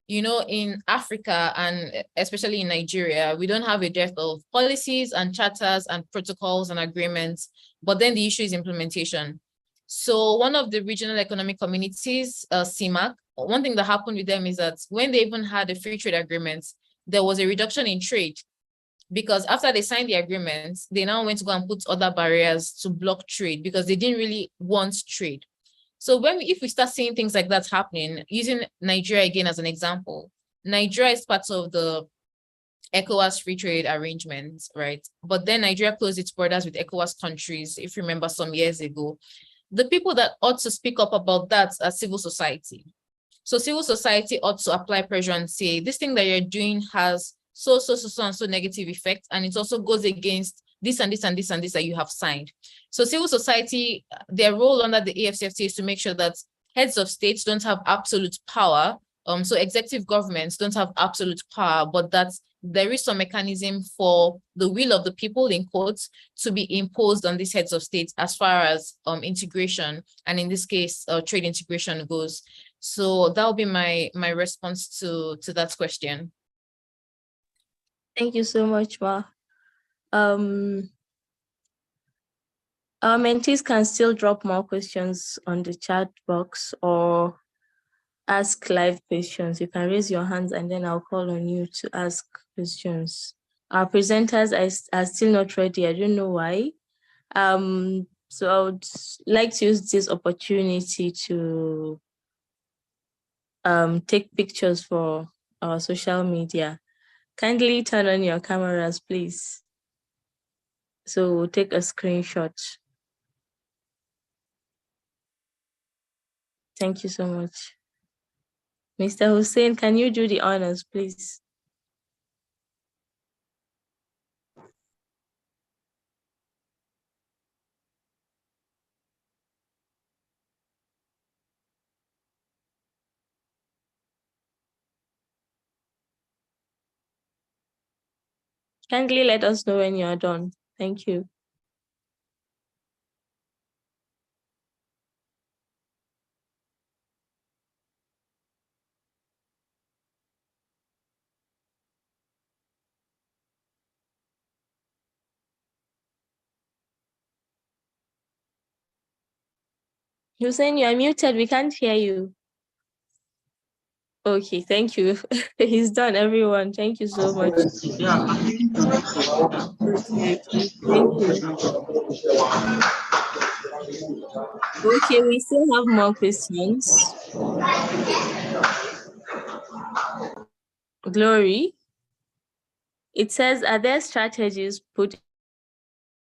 you know, in Africa and especially in Nigeria, we don't have a dearth of policies and charters and protocols and agreements, but then the issue is implementation. So one of the regional economic communities, CIMAC, one thing that happened with them is that when they even had a free trade agreement, there was a reduction in trade, because after they signed the agreements, they now went to go and put other barriers to block trade because they didn't really want trade. So if we start seeing things like that happening, using Nigeria again as an example, Nigeria is part of the ECOWAS free trade arrangements, right? But then Nigeria closed its borders with ECOWAS countries, if you remember some years ago. The people that ought to speak up about that are civil society. So civil society ought to apply pressure and say, this thing that you're doing has so negative effect, and it also goes against this and this and this and this that you have signed. So civil society, their role under the AFCFTA is to make sure that heads of states don't have absolute power. So executive governments don't have absolute power, but that there is some mechanism for the will of the people, in quotes, to be imposed on these heads of states as far as integration, and in this case, trade integration goes. So that will be my response to that question. Thank you so much, Ma. Our mentees can still drop more questions on the chat box or ask live questions. You can raise your hands and then I'll call on you to ask questions. Our presenters are still not ready. I don't know why. So I would like to use this opportunity to take pictures for our social media. Kindly turn on your cameras, please. So we'll take a screenshot. Thank you so much. Mr. Hussein, can you do the honors, please? Kindly let us know when you are done. Thank you. Hussein, you are muted. We can't hear you. Okay, thank you. He's done, everyone. Thank you so much. Yeah. Okay, thank you. Okay, we still have more questions. Glory, it says, are there strategies put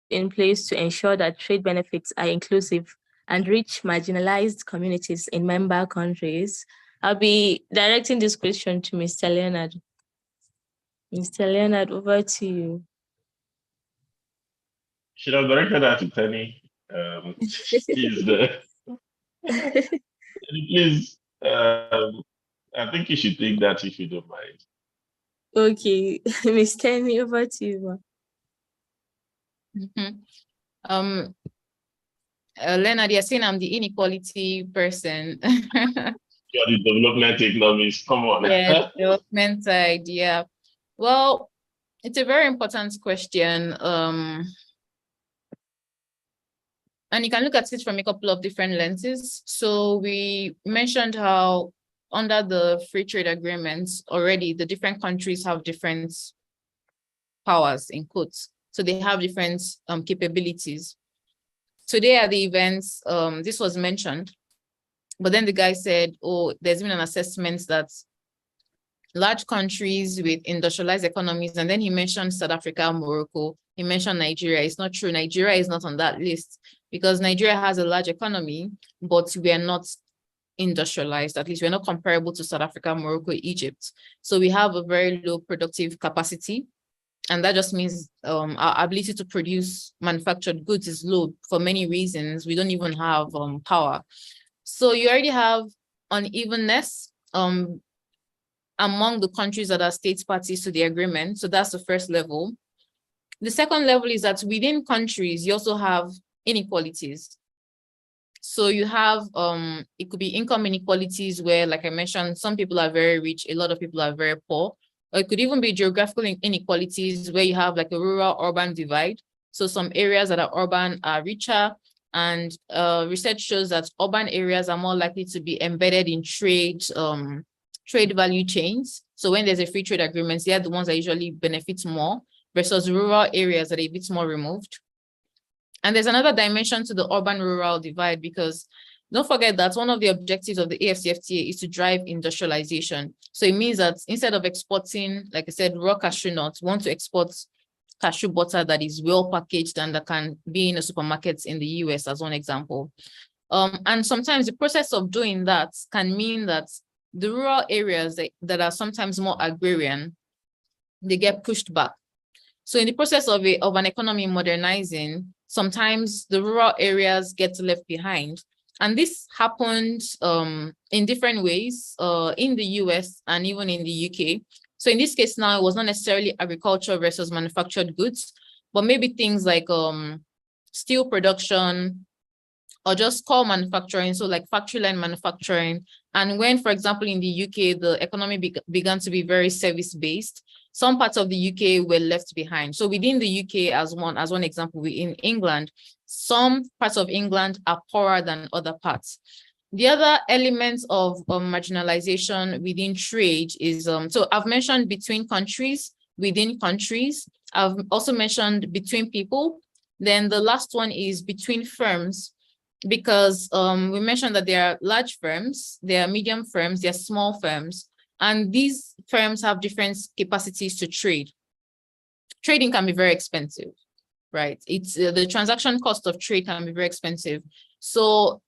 in place to ensure that trade benefits are inclusive and reach marginalized communities in member countries? I'll be directing this question to Mr. Leonard. Mr. Leonard, over to you. Should have directed that to Penny. She's there. Please, I think you should take that if you don't mind. Okay, Ms. Penny, over to you. Leonard, you're saying I'm the inequality person. You're the development economist. Come on. Yeah, development side. Yeah. Well, it's a very important question. And you can look at it from a couple of different lenses. So we mentioned how under the free trade agreements already, the different countries have different powers in quotes. So they have different capabilities. Today at the events, this was mentioned, but then the guy said, oh, there's been an assessment that large countries with industrialized economies, and then he mentioned South Africa, Morocco, he mentioned Nigeria. It's not true. Nigeria is not on that list because Nigeria has a large economy, but we are not industrialized. At least we're not comparable to South Africa, Morocco, Egypt. So we have a very low productive capacity. And that just means our ability to produce manufactured goods is low for many reasons. We don't even have power. So you already have unevenness among the countries that are state parties to the agreement. So that's the first level. The second level is that within countries, you also have inequalities. So you have, it could be income inequalities where, like I mentioned, some people are very rich, a lot of people are very poor. Or it could even be geographical inequalities where you have like a rural-urban divide. So some areas that are urban are richer, and research shows that urban areas are more likely to be embedded in trade value chains. So when there's a free trade agreement, they are the ones that usually benefit more versus rural areas that are a bit more removed. And there's another dimension to the urban-rural divide because don't forget that one of the objectives of the AFCFTA is to drive industrialization. So it means that instead of exporting, like I said, raw cashew nuts, we want to export cashew butter that is well packaged and that can be in the supermarkets in the US as one example. And sometimes the process of doing that can mean that the rural areas that are sometimes more agrarian, they get pushed back. So in the process of an economy modernizing, sometimes the rural areas get left behind. And this happened in different ways in the US and even in the UK. So in this case now, it was not necessarily agriculture versus manufactured goods, but maybe things like steel production or just core manufacturing, so like factory line manufacturing. And when, for example, in the UK, the economy began to be very service-based, some parts of the UK were left behind. So within the UK, as one example, in England, some parts of England are poorer than other parts. The other elements of marginalization within trade is, so I've mentioned between countries, within countries. I've also mentioned between people. Then the last one is between firms, because we mentioned that there are large firms, there are medium firms, there are small firms, and these firms have different capacities to trade. Trading can be very expensive, right? It's the transaction cost of trade can be very expensive. So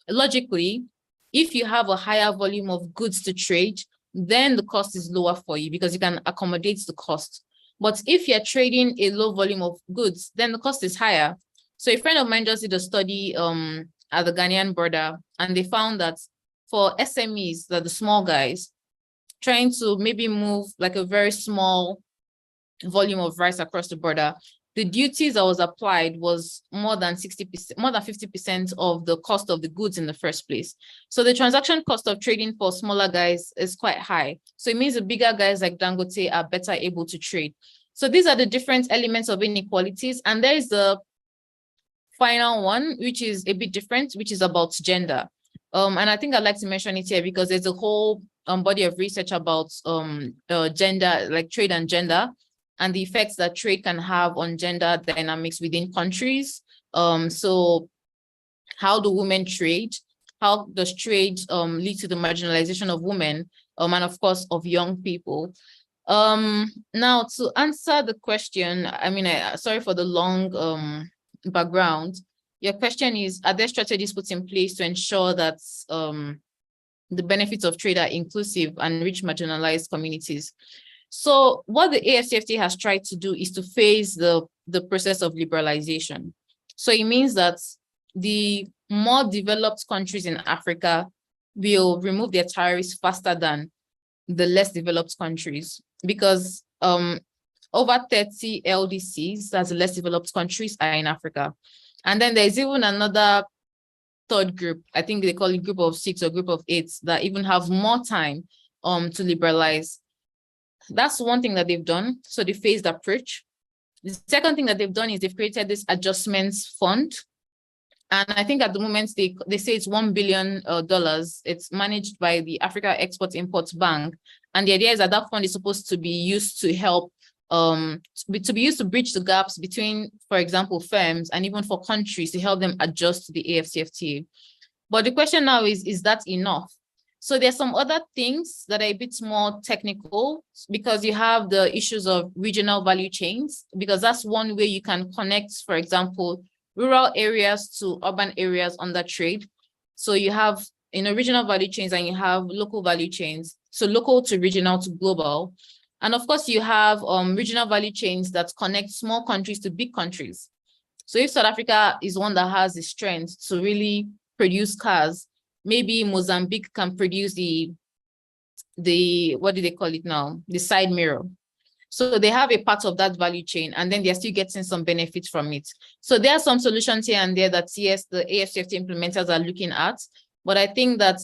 logically, if you have a higher volume of goods to trade, then the cost is lower for you because you can accommodate the cost. But if you're trading a low volume of goods, then the cost is higher. So a friend of mine just did a study at the Ghanaian border, and they found that for SMEs, that the small guys, trying to maybe move like a very small volume of rice across the border, the duties that was applied was more than 60%, more than 50% of the cost of the goods in the first place. So the transaction cost of trading for smaller guys is quite high. So it means the bigger guys like Dangote are better able to trade. So these are the different elements of inequalities. And there is the final one, which is a bit different, which is about gender. And I think I'd like to mention it here because there's a whole body of research about gender, like trade and gender, and the effects that trade can have on gender dynamics within countries. So how do women trade? How does trade lead to the marginalization of women and of course of young people? Now to answer the question, I mean, sorry for the long background. Your question is, are there strategies put in place to ensure that the benefits of trade are inclusive and reach marginalized communities? So what the AFCFTA has tried to do is to phase the process of liberalization. So it means that the more developed countries in Africa will remove their tariffs faster than the less developed countries, because over 30 LDCs, that's the less developed countries, are in Africa. And then there's even another third group, I think they call it group of 6 or group of 8, that even have more time to liberalize. That's one thing that they've done. So the phased approach. The second thing that they've done is they've created this adjustments fund. And I think at the moment they say it's $1 billion. It's managed by the Africa Export-Import Bank. And the idea is that that fund is supposed to be used to help, to be used to bridge the gaps between, for example, firms and even for countries to help them adjust to the AFCFTA. But the question now is that enough? So there's some other things that are a bit more technical, because you have the issues of regional value chains, because that's one way you can connect, for example, rural areas to urban areas under trade. So you have, regional value chains, and you have local value chains. So local to regional to global. And of course, you have regional value chains that connect small countries to big countries. So if South Africa is one that has the strength to really produce cars, maybe Mozambique can produce the what do they call it now? The side mirror. So they have a part of that value chain, and then they're still getting some benefits from it. So there are some solutions here and there that, yes, the AFCFTA implementers are looking at. But I think that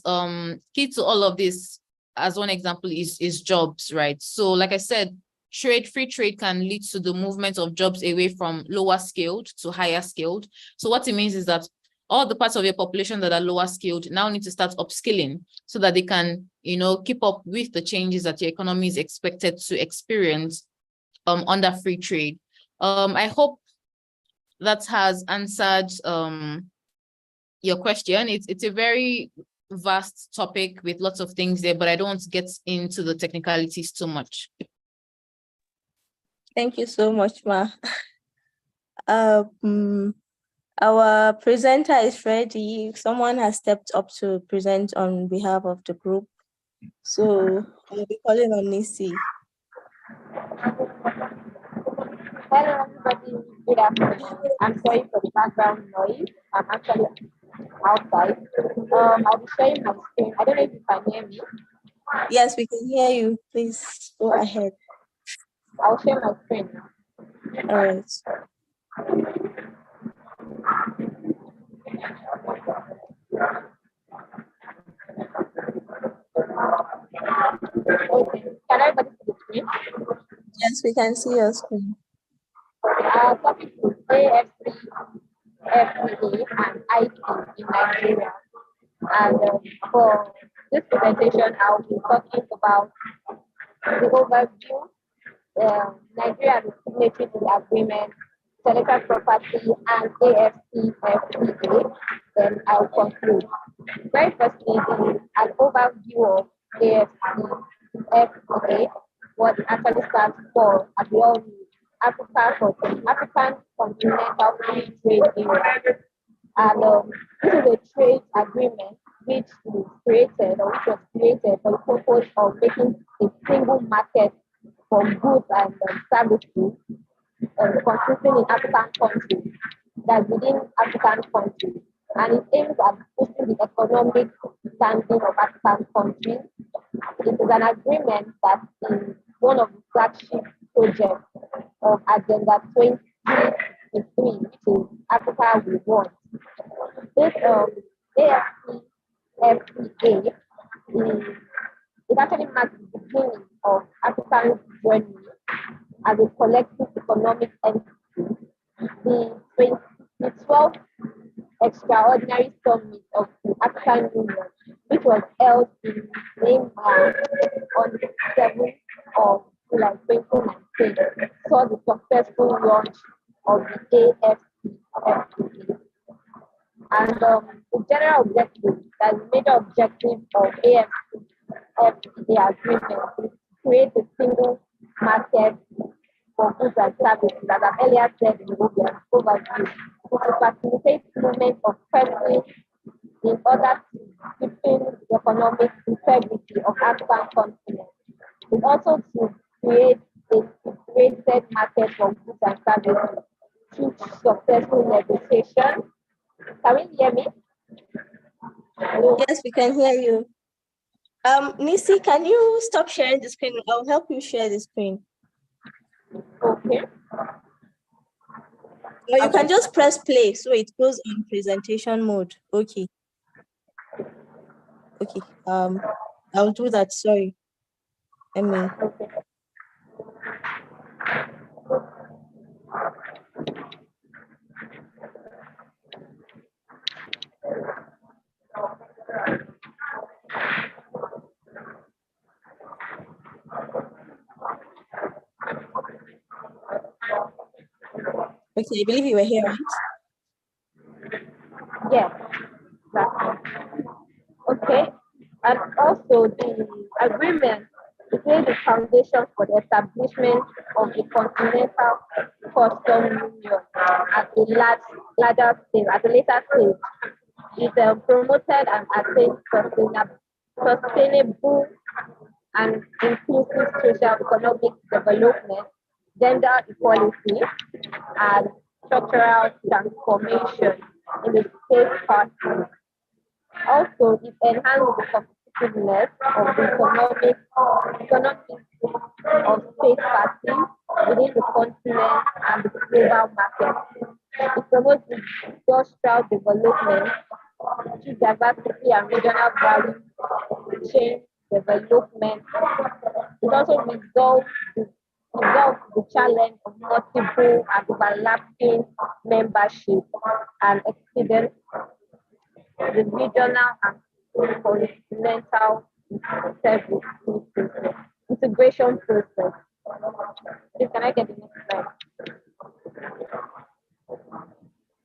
key to all of this, as one example, is jobs, right? So like I said, free trade can lead to the movement of jobs away from lower skilled to higher skilled. So what it means is that all the parts of your population that are lower skilled now need to start upskilling so that they can, keep up with the changes that your economy is expected to experience under free trade. I hope that has answered your question. It's a very vast topic with lots of things there, but I don't want to get into the technicalities too much. Thank you so much, Ma. Our presenter is ready. Someone has stepped up to present on behalf of the group. So I'll be calling on Nisi. Hello, everybody. Good afternoon. I'm sorry for the background noise. I'm actually outside. I'll be sharing my screen. I don't know if you can hear me. Yes, we can hear you. Please go ahead. I'll share my screen now. All right. Okay. Can everybody see the screen? Yes, we can see your screen. Our topic is AFCFTA and IT in Nigeria. And for this presentation, I'll be talking about the overview. Nigeria is signatory to the agreement, intellectual property, and AFCFTA. Then I'll conclude. Very firstly, an overview of AFCFTA, what it actually stands for, as we all know, African Continental Free Trade Area. And this is a trade agreement which is created, or which was created for the purpose of making a single market for goods and services consisting in African countries, that's within African countries. And it aims at boosting the economic standing of African countries. It is an agreement that is one of the flagship projects of Agenda 2023, which is Africa We Want. This AFCFTA it actually marks the beginning of African journey as a collective economic entity. The 12th extraordinary summit of the African Union, which was held in Lima on the 7th of July 2019, saw the successful launch of the AFCFTA. And the general objective, the major objective of AFCFTA agreement is to create a single market for goods and services, as I earlier said in the overview, to facilitate movement of persons in order to deepen the economic integrity of African continent. It's also to create a integrated market for goods and services through successful negotiation. Can we hear me? Hello? Yes, we can hear you. Nisi, can you stop sharing the screen? I'll help you share the screen. Okay. Or you can just press play so it goes on presentation mode. Okay. Okay. I'll do that. Sorry. Okay. Okay, I believe you were here, right? Yes, exactly. Okay, and also the agreement is laid the foundation for the establishment of the continental custom union at a larger stage, at a later stage. It promoted and attained sustainable and inclusive social economic development, gender equality, and structural transformation in the state party. Also, it enhanced the competitiveness of the economic of state parties within the continent and the global market. It promotes industrial development through diversity and regional value chain development. It also resolves the challenge of multiple and overlapping membership and exceedance the regional and continental service integration process. Please, can I get the next slide?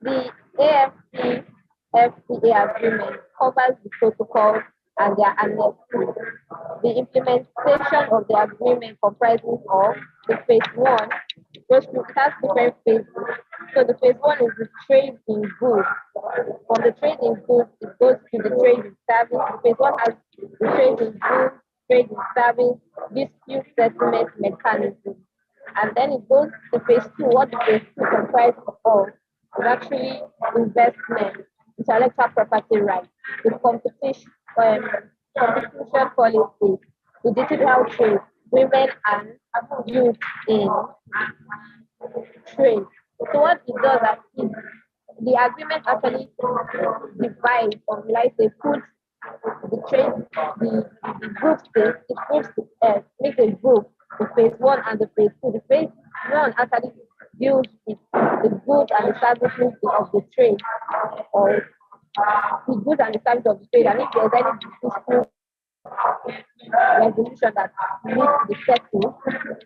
The AFCFTA agreement covers the protocol and their annexes. The implementation of the agreement comprises of the phase one, which has different phases. So the phase one is the trade in goods. From the trade in goods, it goes to the trade in service. Phase one has the trade in goods, trade in service, dispute settlement mechanism. And then it goes to phase two. What the phase two comprises of is actually investment, intellectual property rights, the competition policy, the digital trade, women and youth in trade. So what it does is the agreement actually divides or like they put the trade, the group state, it groups makes a group, the phase one and the phase two. The phase one actually deals with the goods and the services of the trade, or the goods and the services of the trade, and if there's any dispute resolution that needs to be settled.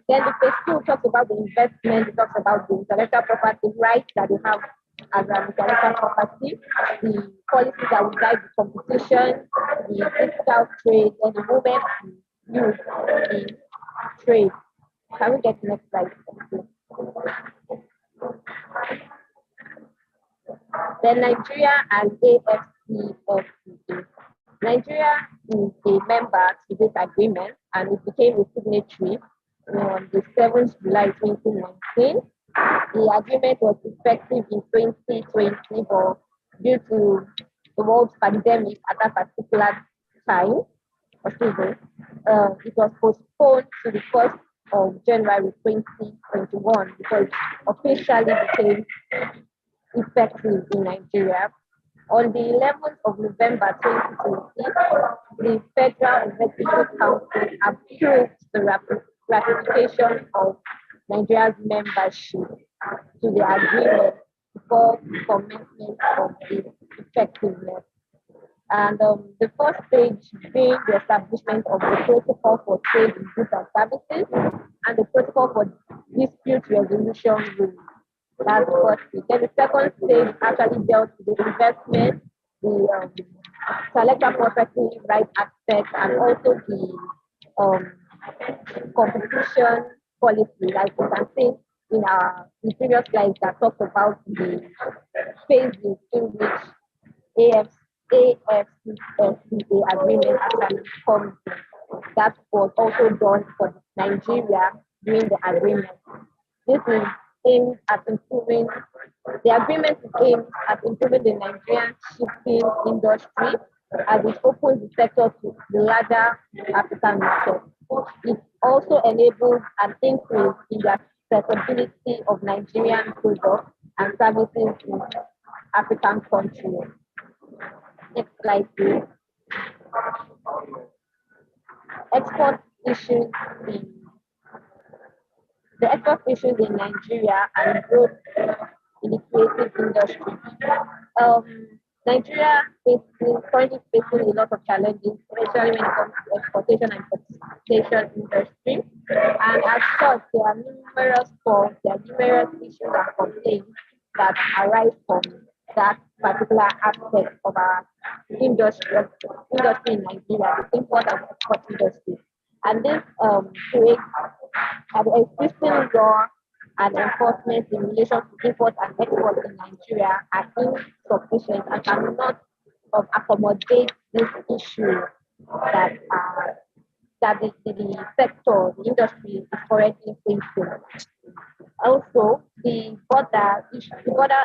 Then the phase two talks about the investment, it talks about the intellectual property rights that they have as an intellectual property, the policies that will guide the competition, the digital trade, and the women and youth in trade. Can we get the next slide? Then Nigeria and AFCFTA. Nigeria is a member to this agreement and it became a signatory on the 7th July 2019. The agreement was effective in 2020, but due to the world pandemic at that particular time, it was postponed to the 1st of January 2021 because it officially became effective in Nigeria. On the 11th of November 2020, the Federal Executive Council approved the ratification of Nigeria's membership to the agreement before the commencement of its effectiveness. And the first stage being the establishment of the protocol for trade in goods and services and the protocol for dispute resolution rules. That's the first stage. Then the second stage actually dealt with the investment, the intellectual property right aspect, and also the competition policy, like you can see in the previous slides that talked about the phases in which AFCFTA agreement actually comes in. That was also done for Nigeria during the agreement. This is aimed at improving, the agreement is aimed at improving the Nigerian shipping industry as it opens the sector to the larger African market. It also enables an increase in the accessibility of Nigerian products and services in African countries. Next slide, please. Export issues in the export issues in Nigeria and growth in the creative industry. Nigeria is currently facing a lot of challenges, especially when it comes to exportation and participation industry. And as such, there are numerous faults, there are numerous issues and complaints that arise from that particular aspect of our industry in Nigeria, the import and export industry. And this creates the existing law and enforcement in relation to import and export in Nigeria are insufficient and cannot accommodate this issue that the sector, the industry is currently facing. Also, the border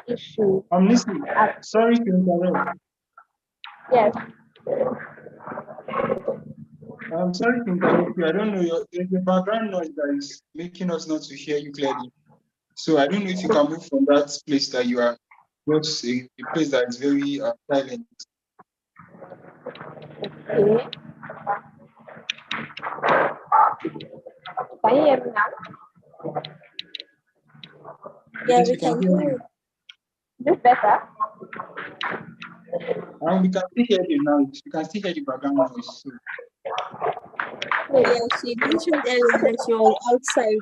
issue. I'm listening. Sorry to interrupt. Yes. I'm sorry to interrupt you. I don't know there's a background noise that is making us not to hear you clearly. So I don't know if you can move from that place that you are, just a place that is very silent. Okay. Can you hear me now? Yeah, Yes, we can hear you. Is this better? We can still hear you now. You can still hear the background noise. So. Yeah, she mentioned earlier that she was outside,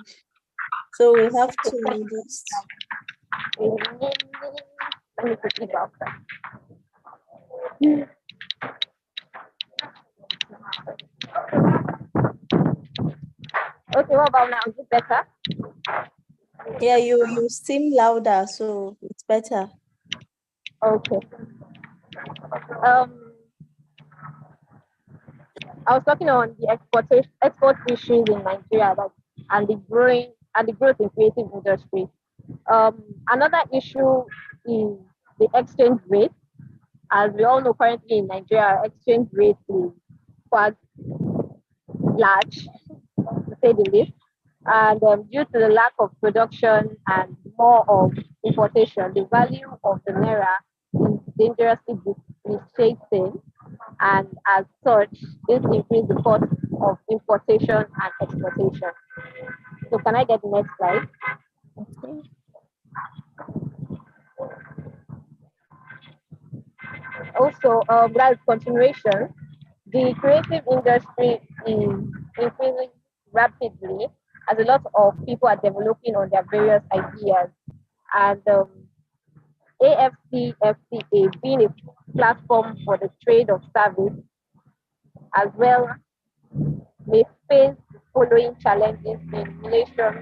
so we have to just. Let me quickly go outside. Okay, what about now? Is it better? Yeah, you seem louder, so it's better. Okay. I was talking on the export issues in Nigeria, and the growth in creative industry. Another issue is the exchange rate. As we all know, currently in Nigeria, our exchange rate is quite large, to say the least. And due to the lack of production and more of importation, the value of the naira is dangerously depreciating. And as such, this increases the cost of importation and exportation. So can I get the next slide? Also, as continuation, the creative industry is increasing rapidly as a lot of people are developing on their various ideas. And AFCFTA being a platform for the trade of service as well may face the following challenges in relation to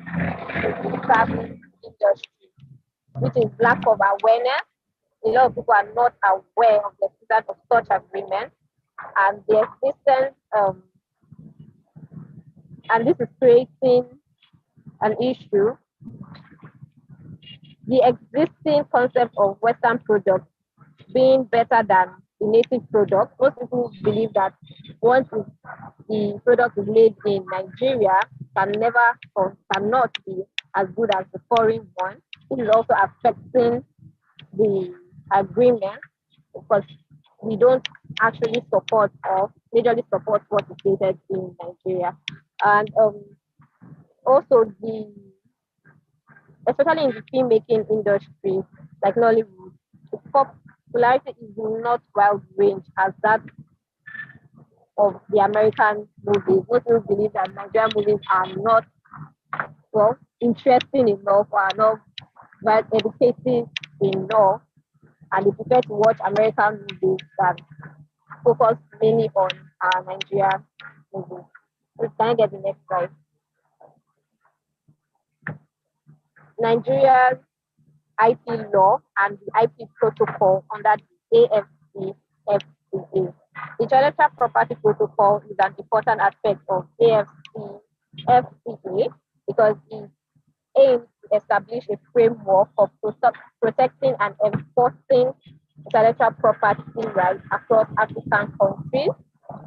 the travel industry, which is lack of awareness. A lot of people are not aware of the existence of such agreements and the existence, and this is creating an issue. The existing concept of Western products being better than the native product. Most people believe that once the product is made in Nigeria, can never or cannot be as good as the foreign one. This is also affecting the agreement because we don't actually support or majorly support what is created in Nigeria. And also especially in the filmmaking industry, like Nollywood, the popularity is not wide range as that of the American movies. Most people believe that Nigerian movies are not interesting enough or are not well educated enough, and they prefer to watch American movies than focus mainly on Nigerian movies. So can I get the next slide? Nigeria's IP law and the IP protocol under the AFCFTA. The Intellectual Property Protocol is an important aspect of AFCFTA because it aims to establish a framework for protecting and enforcing intellectual property rights across African countries.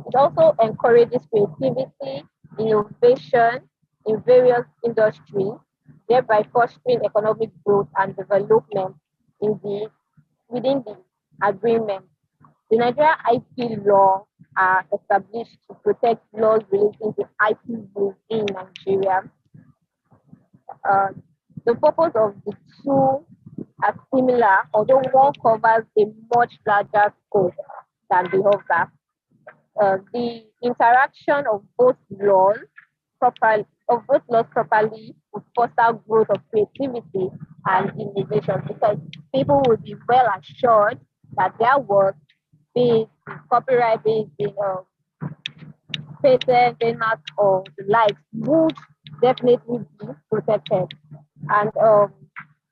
It also encourages creativity, innovation in various industries, thereby fostering economic growth and development within the agreement. The Nigeria IP law are established to protect laws relating to IP use in Nigeria. The purpose of the two are similar, although one covers a much larger scope than the other. The interaction of both laws of vote loss properly would foster growth of creativity and innovation, because people would be well assured that their work, be it copyright, be it patent, trademark, or the likes, would definitely be protected. And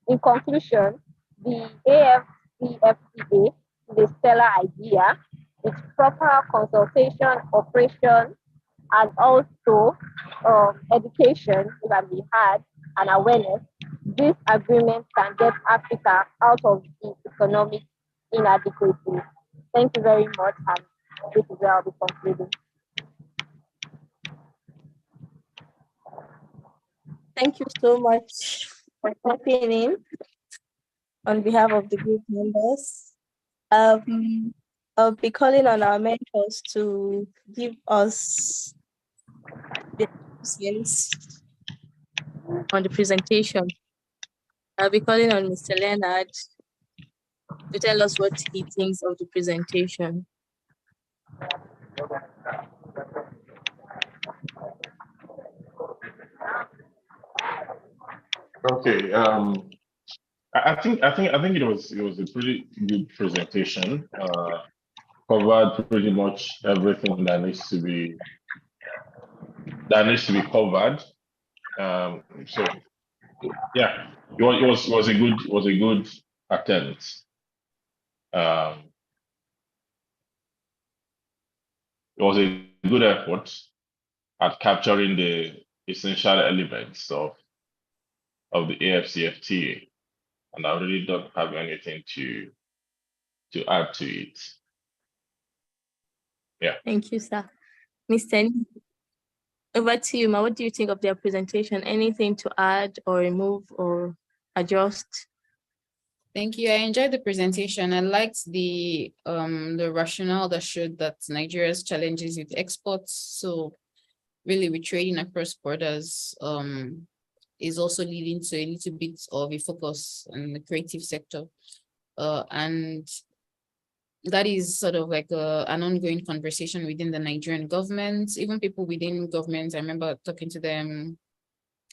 in conclusion, the AFCFTA is a stellar idea with proper consultation, operation, and also education, if I may add, and awareness. This agreement can get Africa out of the economic inadequacy. Thank you very much, and this is where I'll be concluding. Thank you so much for stepping in on behalf of the group members. I'll be calling on our mentors to give us the sense on the presentation. I'll be calling on Mr. Leonard to tell us what he thinks of the presentation. Okay. I think it was a pretty good presentation. Covered pretty much everything that needs to be covered. So yeah, it was a good attempt. It was a good effort at capturing the essential elements of the AFCFTA, and I really don't have anything to add to it. Yeah. Thank you, sir. Ms. Tenny, over to you, ma. What do you think of their presentation? Anything to add or remove or adjust? Thank you. I enjoyed the presentation. I liked the rationale that showed that Nigeria's challenges with exports. So really, with trading across borders is also leading to a little bit of a focus on the creative sector. And that is sort of like an ongoing conversation within the Nigerian government, even people within government. I remember talking to them,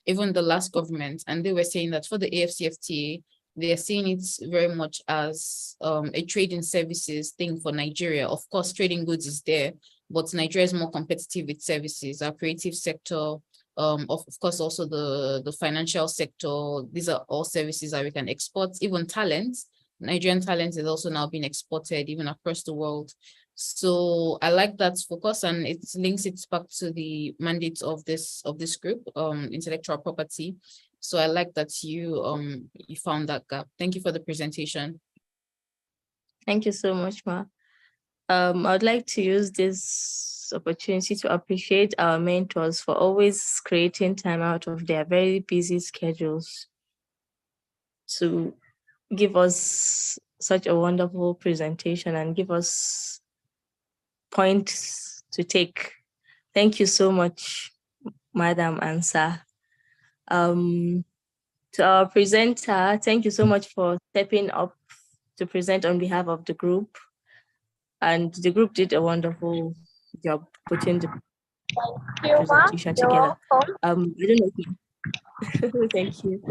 even the last government, and they were saying that for the AFCFTA, they are seeing it very much as a trading services thing for Nigeria. Of course, trading goods is there, but Nigeria is more competitive with services. Our creative sector, of course, also the financial sector. These are all services that we can export. Even talent, Nigerian talent is also now being exported even across the world. So I like that focus, and it links it back to the mandate of this group, intellectual property. So I like that you found that gap. Thank you for the presentation. Thank you so much, ma. I would like to use this opportunity to appreciate our mentors for always creating time out of their very busy schedules to give us such a wonderful presentation and give us points to take. Thank you so much, Madam and Sir. To our presenter, thank you so much for stepping up to present on behalf of the group. And the group did a wonderful job putting the presentation together. I don't know if thank you,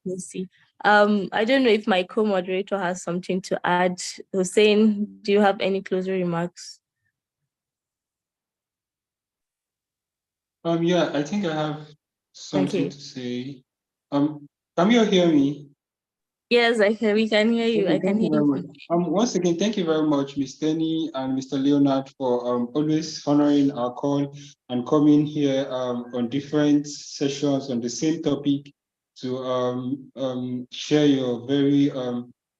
Lucy. I don't know if my co-moderator has something to add. Hussein, do you have any closing remarks? Yeah, I think I have something to say. Can you hear me? Yes, we can hear you. Okay, I can hear you. Once again, thank you very much, Ms. Tenny and Mr. Leonard, for always honoring our call and coming here on different sessions on the same topic to share your very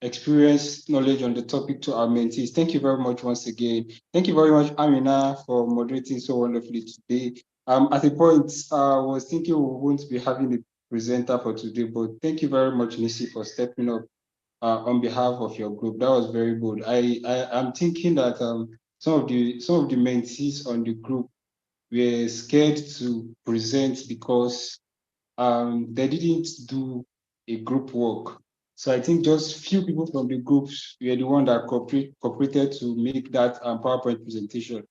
experienced knowledge on the topic to our mentees. Thank you very much once again. Thank you very much, Amina, for moderating so wonderfully today. At a point, I was thinking we won't be having a presenter for today, but thank you very much, Nisi, for stepping up on behalf of your group. That was very good. I'm thinking that some of the mentees on the group were scared to present because they didn't do a group work. So I think just few people from the groups were the one that cooperated to make that PowerPoint presentation.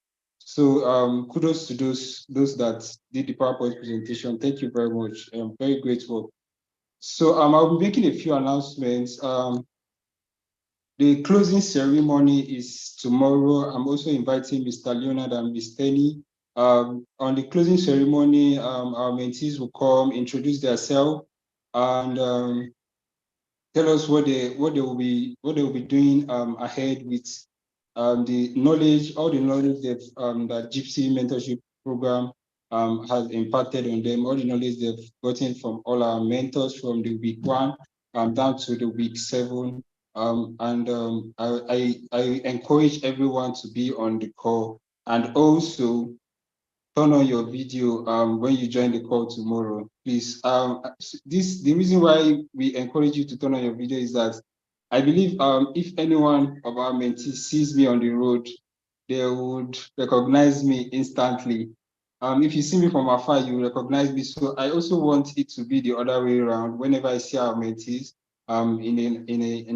So kudos to those that did the PowerPoint presentation. Thank you very much. Very great work. So I'll be making a few announcements. The closing ceremony is tomorrow. I'm also inviting Mr. Leonard and Ms. Tenny. On the closing ceremony, our mentees will come, introduce themselves, and tell us what they will be doing ahead with the knowledge, all the knowledge that that JIIPCC mentorship program has impacted on them, all the knowledge they've gotten from all our mentors from the week 1 down to the week 7. I encourage everyone to be on the call, and also turn on your video when you join the call tomorrow, please. The reason why we encourage you to turn on your video is that I believe if anyone of our mentees sees me on the road, they would recognize me instantly. If you see me from afar, you recognize me. So I also want it to be the other way around. Whenever I see our mentees in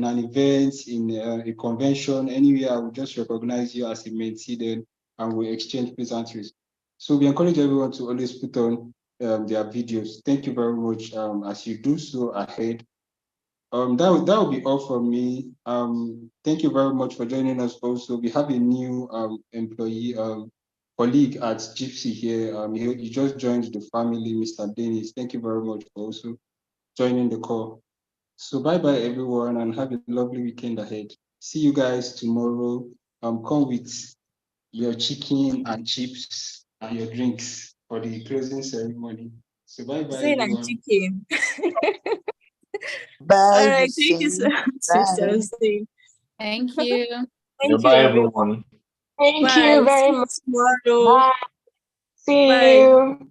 an event, in a convention, anywhere, I will just recognize you as a mentee then, and we exchange pleasantries. So we encourage everyone to always put on their videos. Thank you very much as you do so ahead. That will be all from me. Thank you very much for joining us also. We have a new employee, colleague at JIIPCC here. He just joined the family, Mr. Dennis. Thank you very much for also joining the call. So bye-bye everyone, and have a lovely weekend ahead. See you guys tomorrow. Come with your chicken and chips and your drinks for the closing ceremony. So bye-bye everyone. Chicken. Bye. All right, thank you so much, Mr. Hussein. Thank you. Thank you, Bye, everyone. everyone. Thank Bye. you very See you much. tomorrow. Bye. See Bye. you.